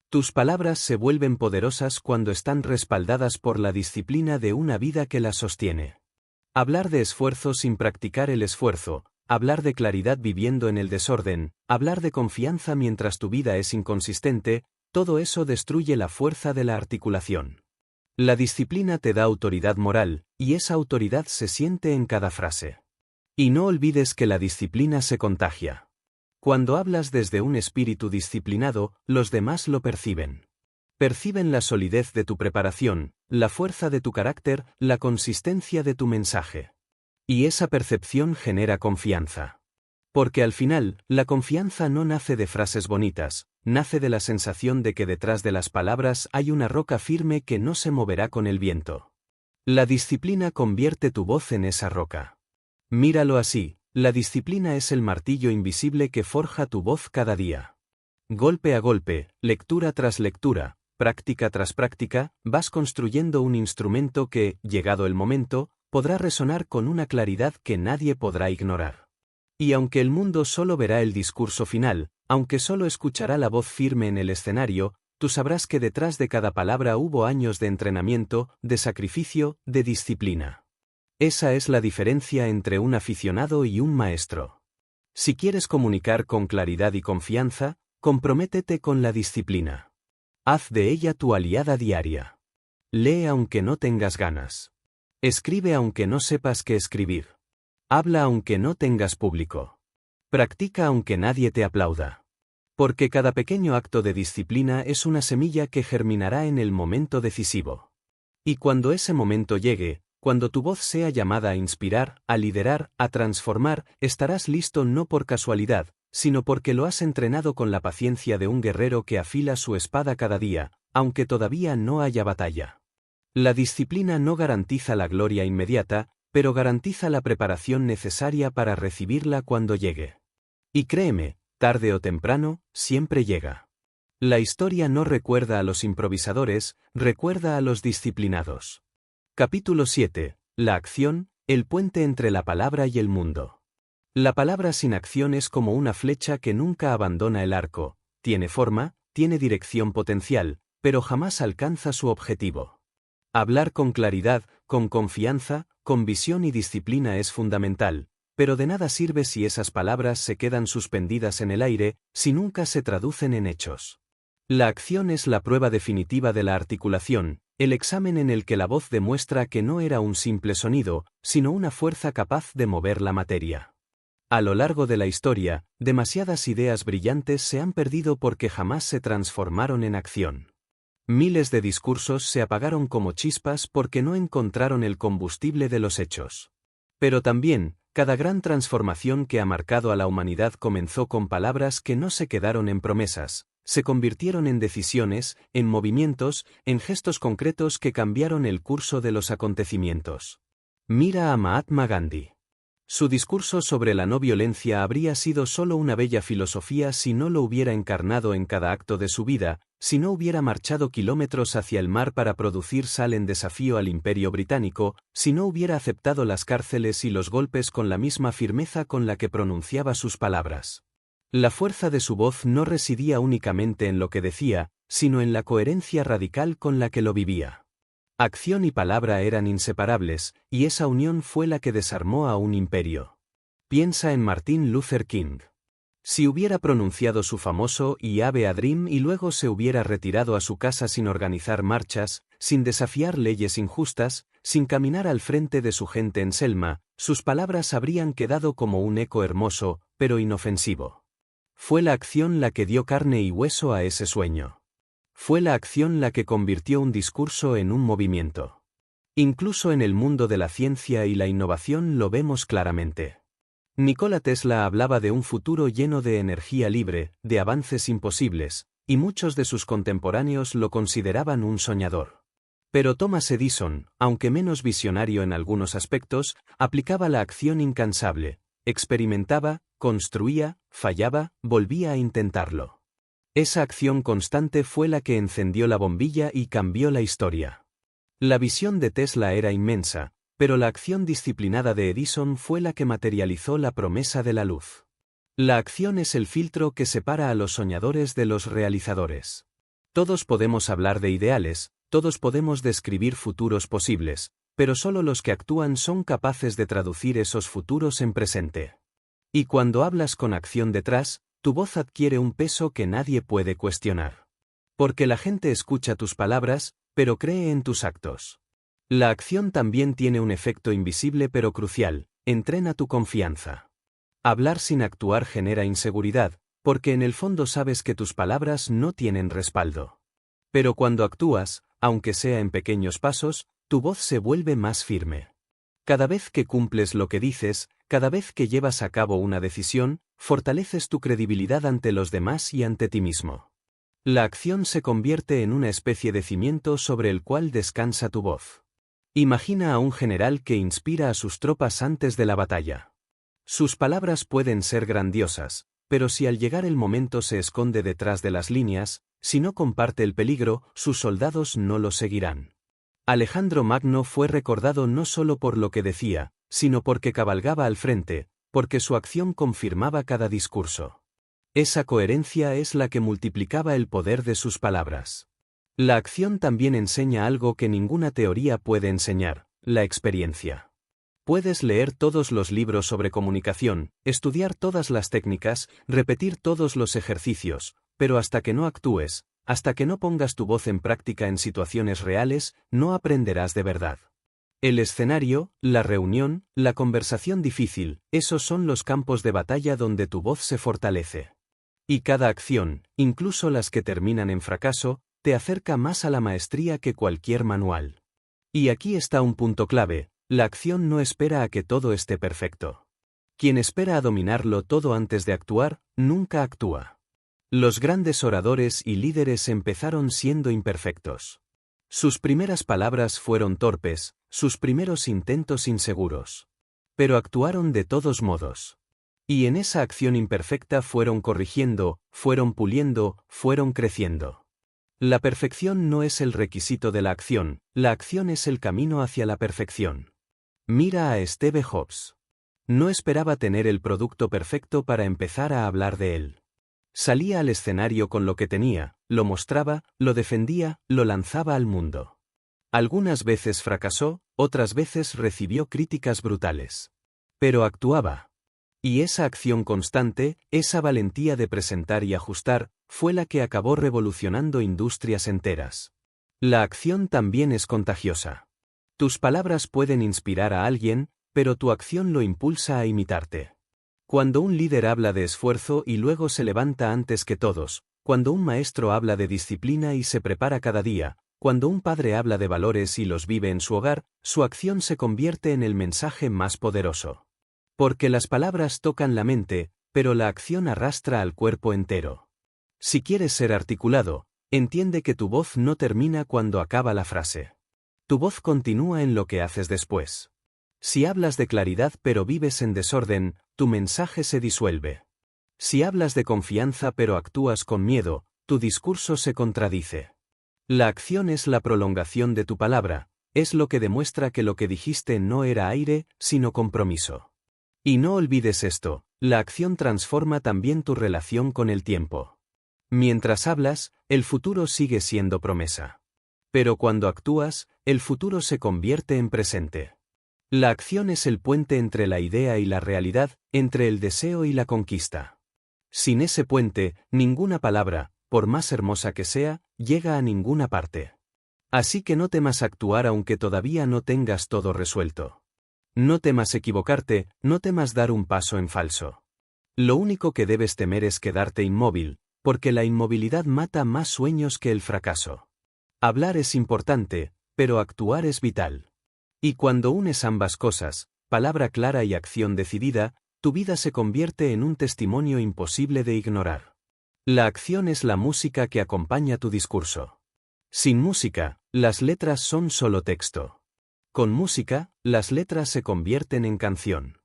Tus palabras se vuelven poderosas cuando están respaldadas por la disciplina de una vida que las sostiene. Hablar de esfuerzo sin practicar el esfuerzo, hablar de claridad viviendo en el desorden, hablar de confianza mientras tu vida es inconsistente, todo eso destruye la fuerza de la articulación. La disciplina te da autoridad moral, y esa autoridad se siente en cada frase. Y no olvides que la disciplina se contagia. Cuando hablas desde un espíritu disciplinado, los demás lo perciben. Perciben la solidez de tu preparación, la fuerza de tu carácter, la consistencia de tu mensaje. Y esa percepción genera confianza. Porque al final, la confianza no nace de frases bonitas, nace de la sensación de que detrás de las palabras hay una roca firme que no se moverá con el viento. La disciplina convierte tu voz en esa roca. Míralo así, la disciplina es el martillo invisible que forja tu voz cada día. Golpe a golpe, lectura tras lectura, práctica tras práctica, vas construyendo un instrumento que, llegado el momento, podrá resonar con una claridad que nadie podrá ignorar. Y aunque el mundo solo verá el discurso final, aunque solo escuchará la voz firme en el escenario, tú sabrás que detrás de cada palabra hubo años de entrenamiento, de sacrificio, de disciplina. Esa es la diferencia entre un aficionado y un maestro. Si quieres comunicar con claridad y confianza, comprométete con la disciplina. Haz de ella tu aliada diaria. Lee aunque no tengas ganas. Escribe aunque no sepas qué escribir. Habla aunque no tengas público. Practica aunque nadie te aplauda. Porque cada pequeño acto de disciplina es una semilla que germinará en el momento decisivo. Y cuando ese momento llegue, cuando tu voz sea llamada a inspirar, a liderar, a transformar, estarás listo no por casualidad, sino porque lo has entrenado con la paciencia de un guerrero que afila su espada cada día, aunque todavía no haya batalla. La disciplina no garantiza la gloria inmediata, pero garantiza la preparación necesaria para recibirla cuando llegue. Y créeme, tarde o temprano, siempre llega. La historia no recuerda a los improvisadores, recuerda a los disciplinados. Capítulo 7. La acción, el puente entre la palabra y el mundo. La palabra sin acción es como una flecha que nunca abandona el arco, tiene forma, tiene dirección potencial, pero jamás alcanza su objetivo. Hablar con claridad, con confianza, con visión y disciplina es fundamental, pero de nada sirve si esas palabras se quedan suspendidas en el aire, si nunca se traducen en hechos. La acción es la prueba definitiva de la articulación, el examen en el que la voz demuestra que no era un simple sonido, sino una fuerza capaz de mover la materia. A lo largo de la historia, demasiadas ideas brillantes se han perdido porque jamás se transformaron en acción. Miles de discursos se apagaron como chispas porque no encontraron el combustible de los hechos. Pero también, Cada gran transformación que ha marcado a la humanidad comenzó con palabras que no se quedaron en promesas, se convirtieron en decisiones, en movimientos, en gestos concretos que cambiaron el curso de los acontecimientos. Mira a Mahatma Gandhi. Su discurso sobre la no violencia habría sido solo una bella filosofía si no lo hubiera encarnado en cada acto de su vida, si no hubiera marchado kilómetros hacia el mar para producir sal en desafío al Imperio Británico, si no hubiera aceptado las cárceles y los golpes con la misma firmeza con la que pronunciaba sus palabras. La fuerza de su voz no residía únicamente en lo que decía, sino en la coherencia radical con la que lo vivía. Acción y palabra eran inseparables, y esa unión fue la que desarmó a un imperio. Piensa en Martin Luther King. Si hubiera pronunciado su famoso "I have a dream" y luego se hubiera retirado a su casa sin organizar marchas, sin desafiar leyes injustas, sin caminar al frente de su gente en Selma, sus palabras habrían quedado como un eco hermoso, pero inofensivo. Fue la acción la que dio carne y hueso a ese sueño. Fue la acción la que convirtió un discurso en un movimiento. Incluso en el mundo de la ciencia y la innovación lo vemos claramente. Nikola Tesla hablaba de un futuro lleno de energía libre, de avances imposibles, y muchos de sus contemporáneos lo consideraban un soñador. Pero Thomas Edison, aunque menos visionario en algunos aspectos, aplicaba la acción incansable, experimentaba, construía, fallaba, volvía a intentarlo. Esa acción constante fue la que encendió la bombilla y cambió la historia. La visión de Tesla era inmensa, pero la acción disciplinada de Edison fue la que materializó la promesa de la luz. La acción es el filtro que separa a los soñadores de los realizadores. Todos podemos hablar de ideales, todos podemos describir futuros posibles, pero solo los que actúan son capaces de traducir esos futuros en presente. Y cuando hablas con acción detrás, tu voz adquiere un peso que nadie puede cuestionar. Porque la gente escucha tus palabras, pero cree en tus actos. La acción también tiene un efecto invisible pero crucial: entrena tu confianza. Hablar sin actuar genera inseguridad, porque en el fondo sabes que tus palabras no tienen respaldo. Pero cuando actúas, aunque sea en pequeños pasos, tu voz se vuelve más firme. Cada vez que cumples lo que dices, cada vez que llevas a cabo una decisión, fortaleces tu credibilidad ante los demás y ante ti mismo. La acción se convierte en una especie de cimiento sobre el cual descansa tu voz. Imagina a un general que inspira a sus tropas antes de la batalla. Sus palabras pueden ser grandiosas, pero si al llegar el momento se esconde detrás de las líneas, si no comparte el peligro, sus soldados no lo seguirán. Alejandro Magno fue recordado no solo por lo que decía, sino porque cabalgaba al frente, porque su acción confirmaba cada discurso. Esa coherencia es la que multiplicaba el poder de sus palabras. La acción también enseña algo que ninguna teoría puede enseñar: la experiencia. Puedes leer todos los libros sobre comunicación, estudiar todas las técnicas, repetir todos los ejercicios, pero hasta que no actúes, hasta que no pongas tu voz en práctica en situaciones reales, no aprenderás de verdad. El escenario, la reunión, la conversación difícil, esos son los campos de batalla donde tu voz se fortalece. Y cada acción, incluso las que terminan en fracaso, te acerca más a la maestría que cualquier manual. Y aquí está un punto clave: la acción no espera a que todo esté perfecto. Quien espera a dominarlo todo antes de actuar, nunca actúa. Los grandes oradores y líderes empezaron siendo imperfectos. Sus primeras palabras fueron torpes, sus primeros intentos inseguros. Pero actuaron de todos modos. Y en esa acción imperfecta fueron corrigiendo, fueron puliendo, fueron creciendo. La perfección no es el requisito de la acción es el camino hacia la perfección. Mira a Steve Jobs. No esperaba tener el producto perfecto para empezar a hablar de él. Salía al escenario con lo que tenía, lo mostraba, lo defendía, lo lanzaba al mundo. Algunas veces fracasó, otras veces recibió críticas brutales. Pero actuaba. Y esa acción constante, esa valentía de presentar y ajustar, fue la que acabó revolucionando industrias enteras. La acción también es contagiosa. Tus palabras pueden inspirar a alguien, pero tu acción lo impulsa a imitarte. Cuando un líder habla de esfuerzo y luego se levanta antes que todos, cuando un maestro habla de disciplina y se prepara cada día, cuando un padre habla de valores y los vive en su hogar, su acción se convierte en el mensaje más poderoso. Porque las palabras tocan la mente, pero la acción arrastra al cuerpo entero. Si quieres ser articulado, entiende que tu voz no termina cuando acaba la frase. Tu voz continúa en lo que haces después. Si hablas de claridad pero vives en desorden, tu mensaje se disuelve. Si hablas de confianza pero actúas con miedo, tu discurso se contradice. La acción es la prolongación de tu palabra, es lo que demuestra que lo que dijiste no era aire, sino compromiso. Y no olvides esto, la acción transforma también tu relación con el tiempo. Mientras hablas, el futuro sigue siendo promesa. Pero cuando actúas, el futuro se convierte en presente. La acción es el puente entre la idea y la realidad, entre el deseo y la conquista. Sin ese puente, ninguna palabra, por más hermosa que sea, llega a ninguna parte. Así que no temas actuar aunque todavía no tengas todo resuelto. No temas equivocarte, no temas dar un paso en falso. Lo único que debes temer es quedarte inmóvil, porque la inmovilidad mata más sueños que el fracaso. Hablar es importante, pero actuar es vital. Y cuando unes ambas cosas, palabra clara y acción decidida, tu vida se convierte en un testimonio imposible de ignorar. La acción es la música que acompaña tu discurso. Sin música, las letras son solo texto. Con música, las letras se convierten en canción.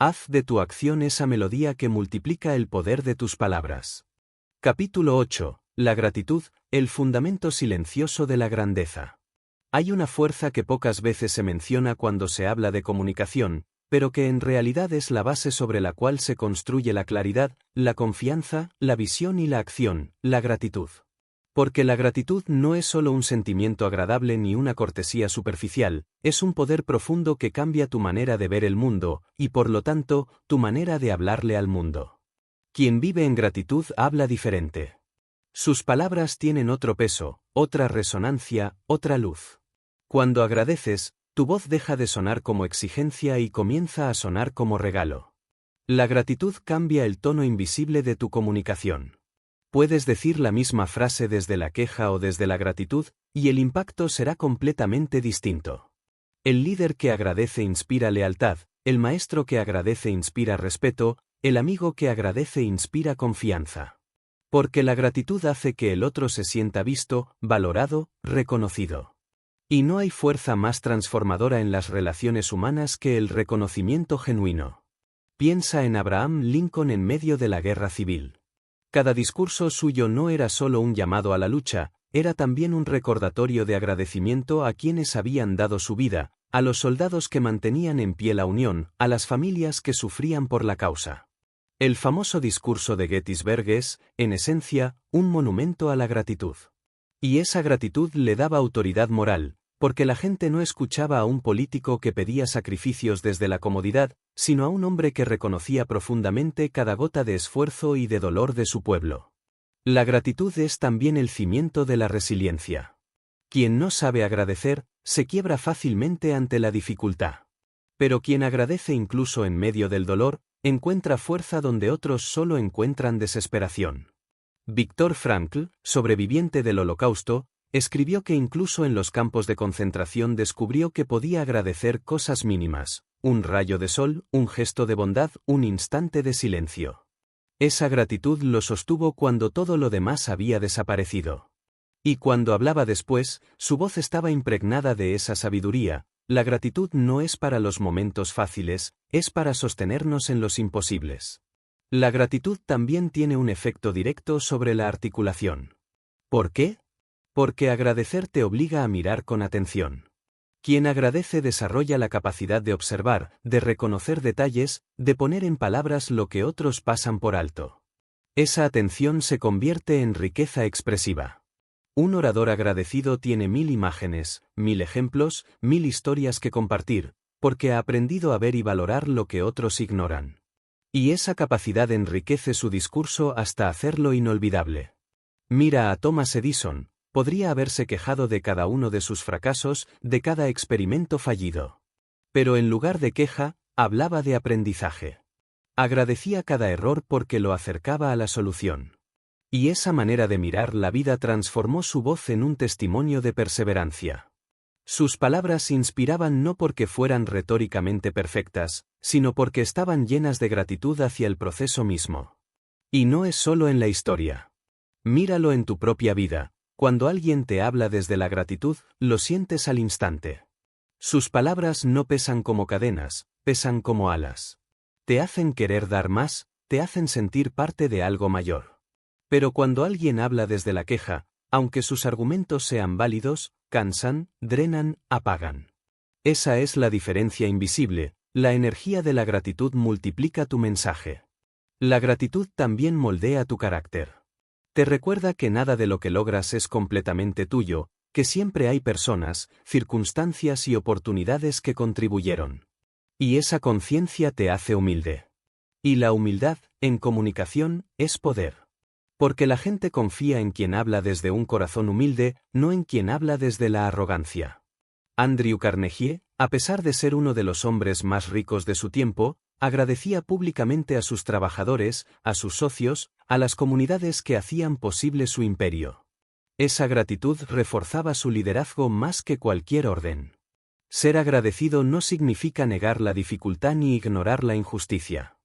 Haz de tu acción esa melodía que multiplica el poder de tus palabras. Capítulo 8. La gratitud, el fundamento silencioso de la grandeza. Hay una fuerza que pocas veces se menciona cuando se habla de comunicación, pero que en realidad es la base sobre la cual se construye la claridad, la confianza, la visión y la acción, la gratitud. Porque la gratitud no es solo un sentimiento agradable ni una cortesía superficial, es un poder profundo que cambia tu manera de ver el mundo, y por lo tanto, tu manera de hablarle al mundo. Quien vive en gratitud habla diferente. Sus palabras tienen otro peso, otra resonancia, otra luz. Cuando agradeces, tu voz deja de sonar como exigencia y comienza a sonar como regalo. La gratitud cambia el tono invisible de tu comunicación. Puedes decir la misma frase desde la queja o desde la gratitud, y el impacto será completamente distinto. El líder que agradece inspira lealtad, el maestro que agradece inspira respeto, el amigo que agradece inspira confianza. Porque la gratitud hace que el otro se sienta visto, valorado, reconocido. Y no hay fuerza más transformadora en las relaciones humanas que el reconocimiento genuino. Piensa en Abraham Lincoln en medio de la guerra civil. Cada discurso suyo no era solo un llamado a la lucha, era también un recordatorio de agradecimiento a quienes habían dado su vida, a los soldados que mantenían en pie la unión, a las familias que sufrían por la causa. El famoso discurso de Gettysburg es, en esencia, un monumento a la gratitud. Y esa gratitud le daba autoridad moral, porque la gente no escuchaba a un político que pedía sacrificios desde la comodidad, sino a un hombre que reconocía profundamente cada gota de esfuerzo y de dolor de su pueblo. La gratitud es también el cimiento de la resiliencia. Quien no sabe agradecer, se quiebra fácilmente ante la dificultad. Pero quien agradece incluso en medio del dolor, encuentra fuerza donde otros solo encuentran desesperación. Viktor Frankl, sobreviviente del Holocausto, escribió que incluso en los campos de concentración descubrió que podía agradecer cosas mínimas, un rayo de sol, un gesto de bondad, un instante de silencio. Esa gratitud lo sostuvo cuando todo lo demás había desaparecido. Y cuando hablaba después, su voz estaba impregnada de esa sabiduría. La gratitud no es para los momentos fáciles, es para sostenernos en los imposibles. La gratitud también tiene un efecto directo sobre la articulación. ¿Por qué? Porque agradecer te obliga a mirar con atención. Quien agradece desarrolla la capacidad de observar, de reconocer detalles, de poner en palabras lo que otros pasan por alto. Esa atención se convierte en riqueza expresiva. Un orador agradecido tiene 1000 imágenes, 1000 ejemplos, 1000 historias que compartir, porque ha aprendido a ver y valorar lo que otros ignoran. Y esa capacidad enriquece su discurso hasta hacerlo inolvidable. Mira a Thomas Edison, podría haberse quejado de cada uno de sus fracasos, de cada experimento fallido. Pero en lugar de queja, hablaba de aprendizaje. Agradecía cada error porque lo acercaba a la solución. Y esa manera de mirar la vida transformó su voz en un testimonio de perseverancia. Sus palabras inspiraban no porque fueran retóricamente perfectas, sino porque estaban llenas de gratitud hacia el proceso mismo. Y no es solo en la historia. Míralo en tu propia vida. Cuando alguien te habla desde la gratitud, lo sientes al instante. Sus palabras no pesan como cadenas, pesan como alas. Te hacen querer dar más, te hacen sentir parte de algo mayor. Pero cuando alguien habla desde la queja, aunque sus argumentos sean válidos, cansan, drenan, apagan. Esa es la diferencia invisible. La energía de la gratitud multiplica tu mensaje. La gratitud también moldea tu carácter. Te recuerda que nada de lo que logras es completamente tuyo, que siempre hay personas, circunstancias y oportunidades que contribuyeron. Y esa conciencia te hace humilde. Y la humildad, en comunicación, es poder. Porque la gente confía en quien habla desde un corazón humilde, no en quien habla desde la arrogancia. Andrew Carnegie, a pesar de ser uno de los hombres más ricos de su tiempo, agradecía públicamente a sus trabajadores, a sus socios, a las comunidades que hacían posible su imperio. Esa gratitud reforzaba su liderazgo más que cualquier orden. Ser agradecido no significa negar la dificultad ni ignorar la injusticia.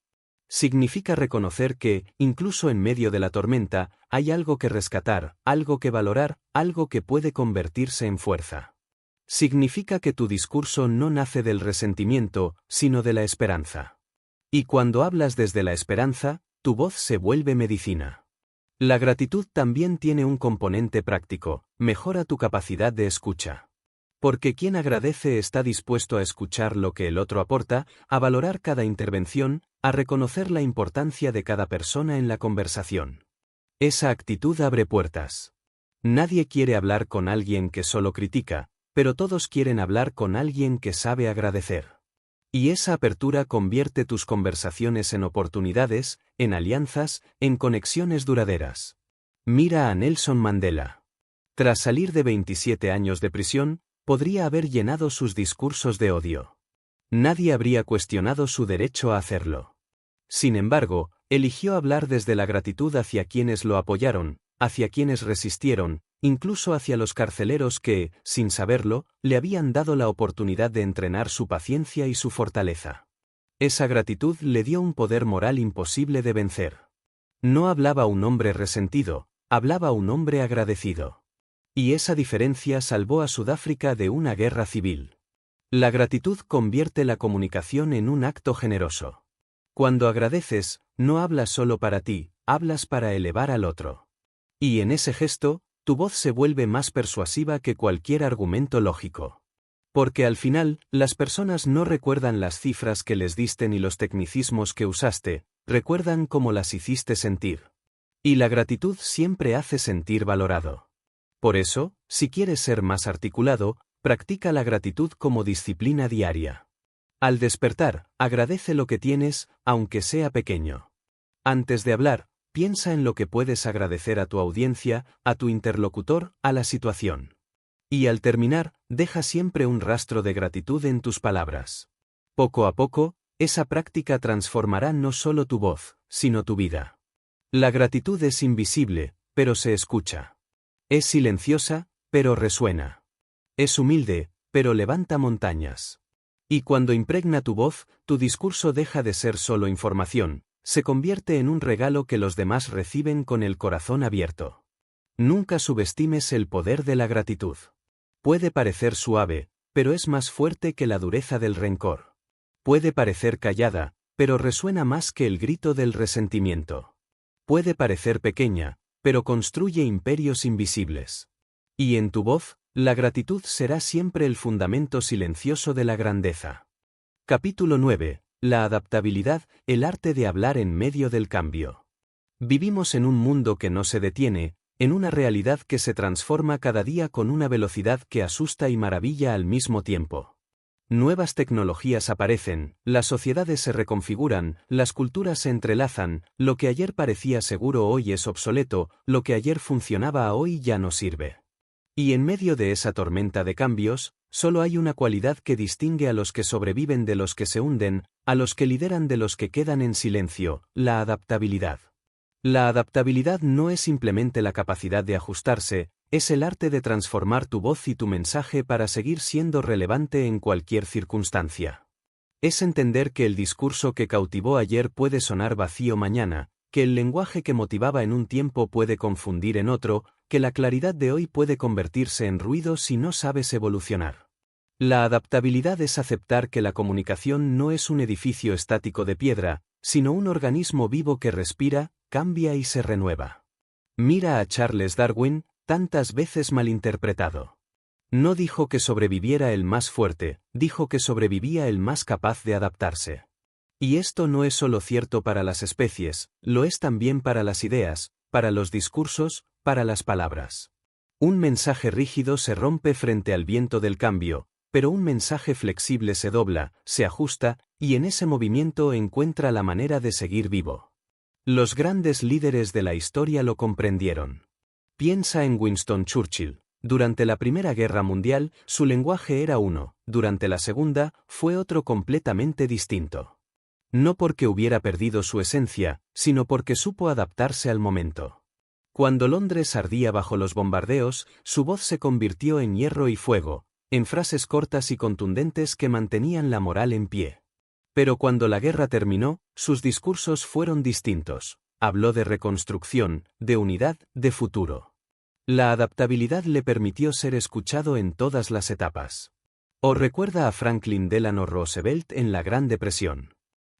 Significa reconocer que, incluso en medio de la tormenta, hay algo que rescatar, algo que valorar, algo que puede convertirse en fuerza. Significa que tu discurso no nace del resentimiento, sino de la esperanza. Y cuando hablas desde la esperanza, tu voz se vuelve medicina. La gratitud también tiene un componente práctico, mejora tu capacidad de escucha. Porque quien agradece está dispuesto a escuchar lo que el otro aporta, a valorar cada intervención, a reconocer la importancia de cada persona en la conversación. Esa actitud abre puertas. Nadie quiere hablar con alguien que solo critica, pero todos quieren hablar con alguien que sabe agradecer. Y esa apertura convierte tus conversaciones en oportunidades, en alianzas, en conexiones duraderas. Mira a Nelson Mandela. Tras salir de 27 años de prisión, podría haber llenado sus discursos de odio. Nadie habría cuestionado su derecho a hacerlo. Sin embargo, eligió hablar desde la gratitud hacia quienes lo apoyaron, hacia quienes resistieron, incluso hacia los carceleros que, sin saberlo, le habían dado la oportunidad de entrenar su paciencia y su fortaleza. Esa gratitud le dio un poder moral imposible de vencer. No hablaba un hombre resentido, hablaba un hombre agradecido. Y esa diferencia salvó a Sudáfrica de una guerra civil. La gratitud convierte la comunicación en un acto generoso. Cuando agradeces, no hablas solo para ti, hablas para elevar al otro. Y en ese gesto, tu voz se vuelve más persuasiva que cualquier argumento lógico. Porque al final, las personas no recuerdan las cifras que les diste ni los tecnicismos que usaste, recuerdan cómo las hiciste sentir. Y la gratitud siempre hace sentir valorado. Por eso, si quieres ser más articulado, practica la gratitud como disciplina diaria. Al despertar, agradece lo que tienes, aunque sea pequeño. Antes de hablar, piensa en lo que puedes agradecer a tu audiencia, a tu interlocutor, a la situación. Y al terminar, deja siempre un rastro de gratitud en tus palabras. Poco a poco, esa práctica transformará no solo tu voz, sino tu vida. La gratitud es invisible, pero se escucha. Es silenciosa, pero resuena. Es humilde, pero levanta montañas. Y cuando impregna tu voz, tu discurso deja de ser solo información, se convierte en un regalo que los demás reciben con el corazón abierto. Nunca subestimes el poder de la gratitud. Puede parecer suave, pero es más fuerte que la dureza del rencor. Puede parecer callada, pero resuena más que el grito del resentimiento. Puede parecer pequeña, pero construye imperios invisibles. Y en tu voz, la gratitud será siempre el fundamento silencioso de la grandeza. Capítulo 9. La adaptabilidad, el arte de hablar en medio del cambio. Vivimos en un mundo que no se detiene, en una realidad que se transforma cada día con una velocidad que asusta y maravilla al mismo tiempo. Nuevas tecnologías aparecen, las sociedades se reconfiguran, las culturas se entrelazan, lo que ayer parecía seguro hoy es obsoleto, lo que ayer funcionaba hoy ya no sirve. Y en medio de esa tormenta de cambios, solo hay una cualidad que distingue a los que sobreviven de los que se hunden, a los que lideran de los que quedan en silencio: la adaptabilidad. La adaptabilidad no es simplemente la capacidad de ajustarse, es el arte de transformar tu voz y tu mensaje para seguir siendo relevante en cualquier circunstancia. Es entender que el discurso que cautivó ayer puede sonar vacío mañana, que el lenguaje que motivaba en un tiempo puede confundir en otro, que la claridad de hoy puede convertirse en ruido si no sabes evolucionar. La adaptabilidad es aceptar que la comunicación no es un edificio estático de piedra, sino un organismo vivo que respira, cambia y se renueva. Mira a Charles Darwin, tantas veces malinterpretado. No dijo que sobreviviera el más fuerte, dijo que sobrevivía el más capaz de adaptarse. Y esto no es solo cierto para las especies, lo es también para las ideas, para los discursos, para las palabras. Un mensaje rígido se rompe frente al viento del cambio, pero un mensaje flexible se dobla, se ajusta, y en ese movimiento encuentra la manera de seguir vivo. Los grandes líderes de la historia lo comprendieron. Piensa en Winston Churchill. Durante la Primera Guerra Mundial, su lenguaje era uno, durante la Segunda, fue otro completamente distinto. No porque hubiera perdido su esencia, sino porque supo adaptarse al momento. Cuando Londres ardía bajo los bombardeos, su voz se convirtió en hierro y fuego, en frases cortas y contundentes que mantenían la moral en pie. Pero cuando la guerra terminó, sus discursos fueron distintos. Habló de reconstrucción, de unidad, de futuro. La adaptabilidad le permitió ser escuchado en todas las etapas. O recuerda a Franklin Delano Roosevelt en la Gran Depresión.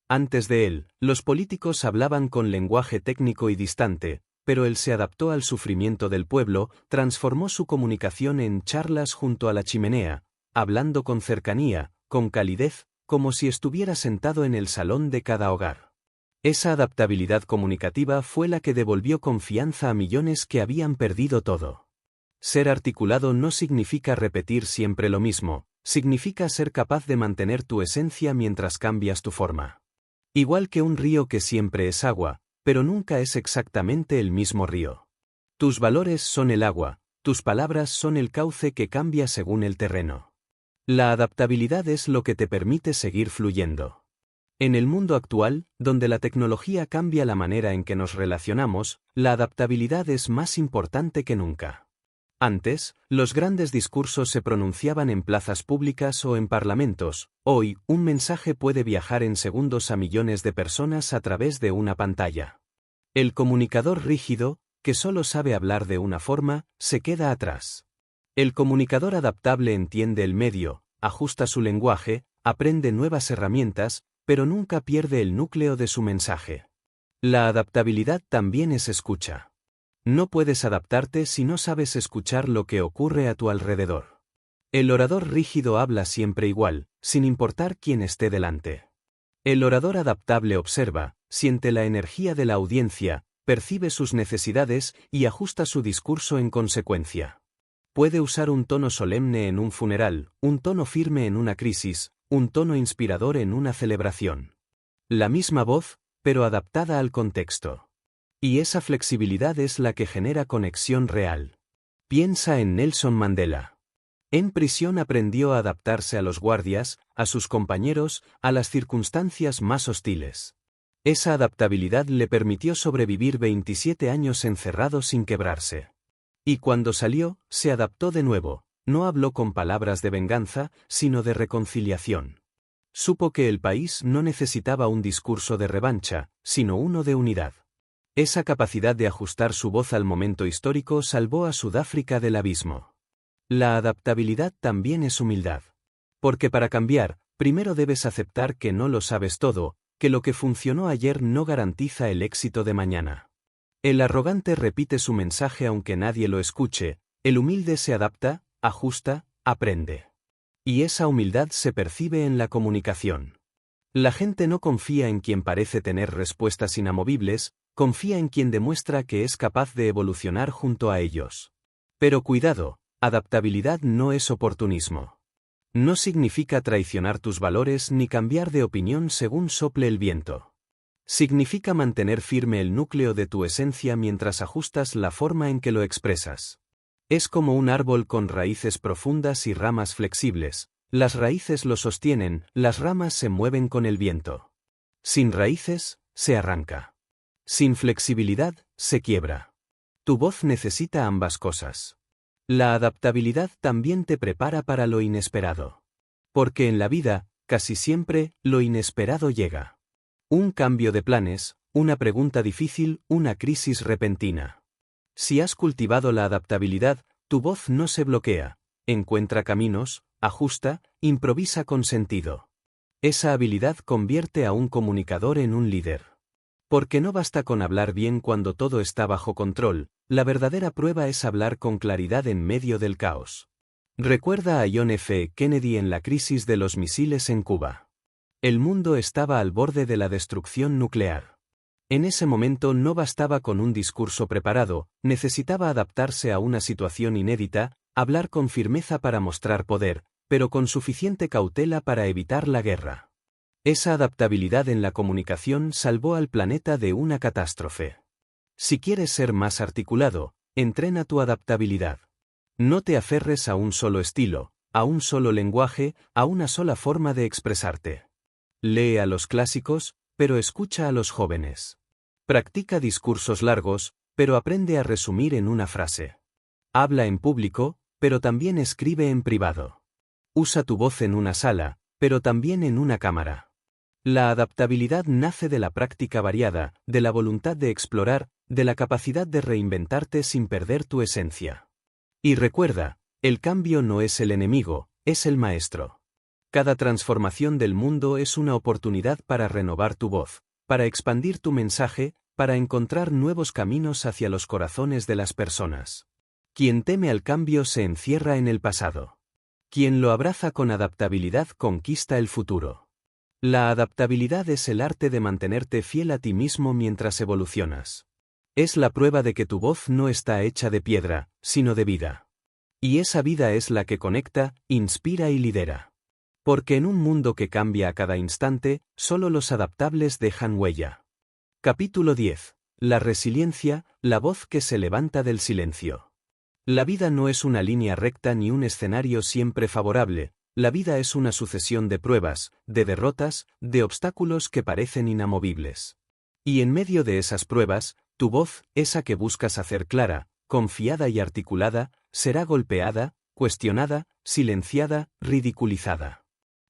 Antes de él, los políticos hablaban con lenguaje técnico y distante, pero él se adaptó al sufrimiento del pueblo, transformó su comunicación en charlas junto a la chimenea, hablando con cercanía, con calidez, como si estuviera sentado en el salón de cada hogar. Esa adaptabilidad comunicativa fue la que devolvió confianza a millones que habían perdido todo. Ser articulado no significa repetir siempre lo mismo, significa ser capaz de mantener tu esencia mientras cambias tu forma. Igual que un río que siempre es agua, pero nunca es exactamente el mismo río. Tus valores son el agua, tus palabras son el cauce que cambia según el terreno. La adaptabilidad es lo que te permite seguir fluyendo. En el mundo actual, donde la tecnología cambia la manera en que nos relacionamos, la adaptabilidad es más importante que nunca. Antes, los grandes discursos se pronunciaban en plazas públicas o en parlamentos. Hoy, un mensaje puede viajar en segundos a millones de personas a través de una pantalla. El comunicador rígido, que solo sabe hablar de una forma, se queda atrás. El comunicador adaptable entiende el medio, ajusta su lenguaje, aprende nuevas herramientas, pero nunca pierde el núcleo de su mensaje. La adaptabilidad también es escucha. No puedes adaptarte si no sabes escuchar lo que ocurre a tu alrededor. El orador rígido habla siempre igual, sin importar quién esté delante. El orador adaptable observa, siente la energía de la audiencia, percibe sus necesidades y ajusta su discurso en consecuencia. Puede usar un tono solemne en un funeral, un tono firme en una crisis, un tono inspirador en una celebración. La misma voz, pero adaptada al contexto. Y esa flexibilidad es la que genera conexión real. Piensa en Nelson Mandela. En prisión aprendió a adaptarse a los guardias, a sus compañeros, a las circunstancias más hostiles. Esa adaptabilidad le permitió sobrevivir 27 años encerrado sin quebrarse. Y cuando salió, se adaptó de nuevo, no habló con palabras de venganza, sino de reconciliación. Supo que el país no necesitaba un discurso de revancha, sino uno de unidad. Esa capacidad de ajustar su voz al momento histórico salvó a Sudáfrica del abismo. La adaptabilidad también es humildad. Porque para cambiar, primero debes aceptar que no lo sabes todo, que lo que funcionó ayer no garantiza el éxito de mañana. El arrogante repite su mensaje aunque nadie lo escuche, el humilde se adapta, ajusta, aprende. Y esa humildad se percibe en la comunicación. La gente no confía en quien parece tener respuestas inamovibles, confía en quien demuestra que es capaz de evolucionar junto a ellos. Pero cuidado, adaptabilidad no es oportunismo. No significa traicionar tus valores ni cambiar de opinión según sople el viento. Significa mantener firme el núcleo de tu esencia mientras ajustas la forma en que lo expresas. Es como un árbol con raíces profundas y ramas flexibles. Las raíces lo sostienen, las ramas se mueven con el viento. Sin raíces, se arranca. Sin flexibilidad, se quiebra. Tu voz necesita ambas cosas. La adaptabilidad también te prepara para lo inesperado. Porque en la vida, casi siempre, lo inesperado llega. Un cambio de planes, una pregunta difícil, una crisis repentina. Si has cultivado la adaptabilidad, tu voz no se bloquea, encuentra caminos, ajusta, improvisa con sentido. Esa habilidad convierte a un comunicador en un líder. Porque no basta con hablar bien cuando todo está bajo control, la verdadera prueba es hablar con claridad en medio del caos. Recuerda a John F. Kennedy en la crisis de los misiles en Cuba. El mundo estaba al borde de la destrucción nuclear. En ese momento no bastaba con un discurso preparado, necesitaba adaptarse a una situación inédita, hablar con firmeza para mostrar poder, pero con suficiente cautela para evitar la guerra. Esa adaptabilidad en la comunicación salvó al planeta de una catástrofe. Si quieres ser más articulado, entrena tu adaptabilidad. No te aferres a un solo estilo, a un solo lenguaje, a una sola forma de expresarte. Lee a los clásicos, pero escucha a los jóvenes. Practica discursos largos, pero aprende a resumir en una frase. Habla en público, pero también escribe en privado. Usa tu voz en una sala, pero también en una cámara. La adaptabilidad nace de la práctica variada, de la voluntad de explorar, de la capacidad de reinventarte sin perder tu esencia. Y recuerda, el cambio no es el enemigo, es el maestro. Cada transformación del mundo es una oportunidad para renovar tu voz, para expandir tu mensaje, para encontrar nuevos caminos hacia los corazones de las personas. Quien teme al cambio se encierra en el pasado. Quien lo abraza con adaptabilidad conquista el futuro. La adaptabilidad es el arte de mantenerte fiel a ti mismo mientras evolucionas. Es la prueba de que tu voz no está hecha de piedra, sino de vida. Y esa vida es la que conecta, inspira y lidera. Porque en un mundo que cambia a cada instante, solo los adaptables dejan huella. Capítulo 10. La resiliencia, la voz que se levanta del silencio. La vida no es una línea recta ni un escenario siempre favorable. La vida es una sucesión de pruebas, de derrotas, de obstáculos que parecen inamovibles. Y en medio de esas pruebas, tu voz, esa que buscas hacer clara, confiada y articulada, será golpeada, cuestionada, silenciada, ridiculizada.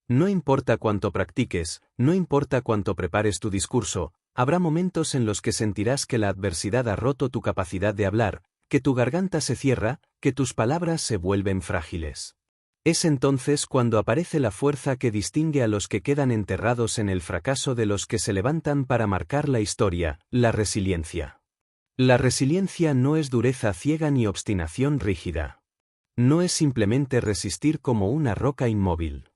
No importa cuánto practiques, no importa cuánto prepares tu discurso, habrá momentos en los que sentirás que la adversidad ha roto tu capacidad de hablar, que tu garganta se cierra, que tus palabras se vuelven frágiles. Es entonces cuando aparece la fuerza que distingue a los que quedan enterrados en el fracaso de los que se levantan para marcar la historia, la resiliencia. La resiliencia no es dureza ciega ni obstinación rígida. No es simplemente resistir como una roca inmóvil.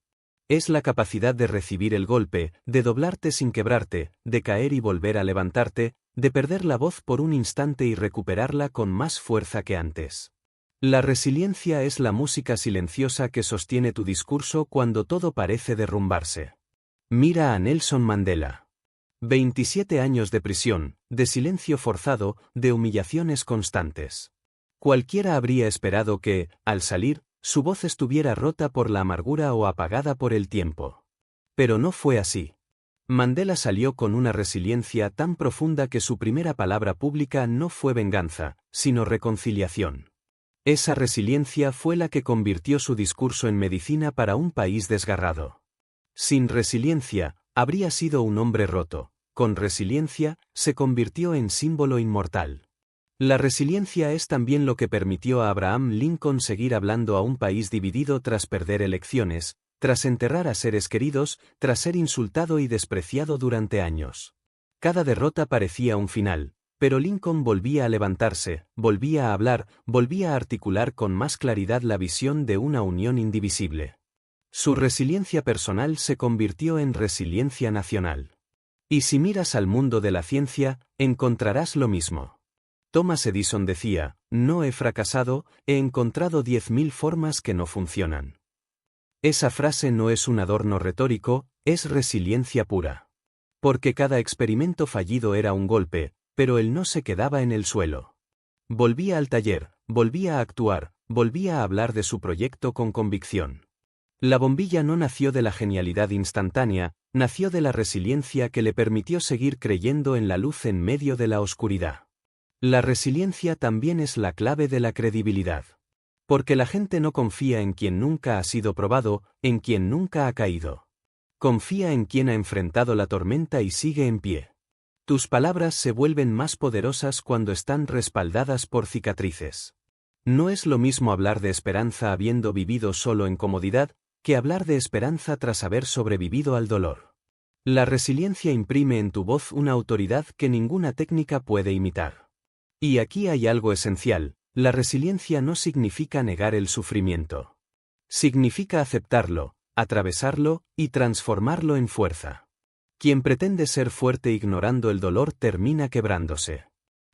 Es la capacidad de recibir el golpe, de doblarte sin quebrarte, de caer y volver a levantarte, de perder la voz por un instante y recuperarla con más fuerza que antes. La resiliencia es la música silenciosa que sostiene tu discurso cuando todo parece derrumbarse. Mira a Nelson Mandela. 27 años de prisión, de silencio forzado, de humillaciones constantes. Cualquiera habría esperado que, al salir, su voz estuviera rota por la amargura o apagada por el tiempo. Pero no fue así. Mandela salió con una resiliencia tan profunda que su primera palabra pública no fue venganza, sino reconciliación. Esa resiliencia fue la que convirtió su discurso en medicina para un país desgarrado. Sin resiliencia, habría sido un hombre roto. Con resiliencia, se convirtió en símbolo inmortal. La resiliencia es también lo que permitió a Abraham Lincoln seguir hablando a un país dividido tras perder elecciones, tras enterrar a seres queridos, tras ser insultado y despreciado durante años. Cada derrota parecía un final. Pero Lincoln volvía a levantarse, volvía a hablar, volvía a articular con más claridad la visión de una unión indivisible. Su resiliencia personal se convirtió en resiliencia nacional. Y si miras al mundo de la ciencia, encontrarás lo mismo. Thomas Edison decía, no he fracasado, he encontrado 10.000 formas que no funcionan. Esa frase no es un adorno retórico, es resiliencia pura. Porque cada experimento fallido era un golpe, pero él no se quedaba en el suelo. Volvía al taller, volvía a actuar, volvía a hablar de su proyecto con convicción. La bombilla no nació de la genialidad instantánea, nació de la resiliencia que le permitió seguir creyendo en la luz en medio de la oscuridad. La resiliencia también es la clave de la credibilidad. Porque la gente no confía en quien nunca ha sido probado, en quien nunca ha caído. Confía en quien ha enfrentado la tormenta y sigue en pie. Tus palabras se vuelven más poderosas cuando están respaldadas por cicatrices. No es lo mismo hablar de esperanza habiendo vivido solo en comodidad, que hablar de esperanza tras haber sobrevivido al dolor. La resiliencia imprime en tu voz una autoridad que ninguna técnica puede imitar. Y aquí hay algo esencial: la resiliencia no significa negar el sufrimiento. Significa aceptarlo, atravesarlo y transformarlo en fuerza. Quien pretende ser fuerte ignorando el dolor termina quebrándose.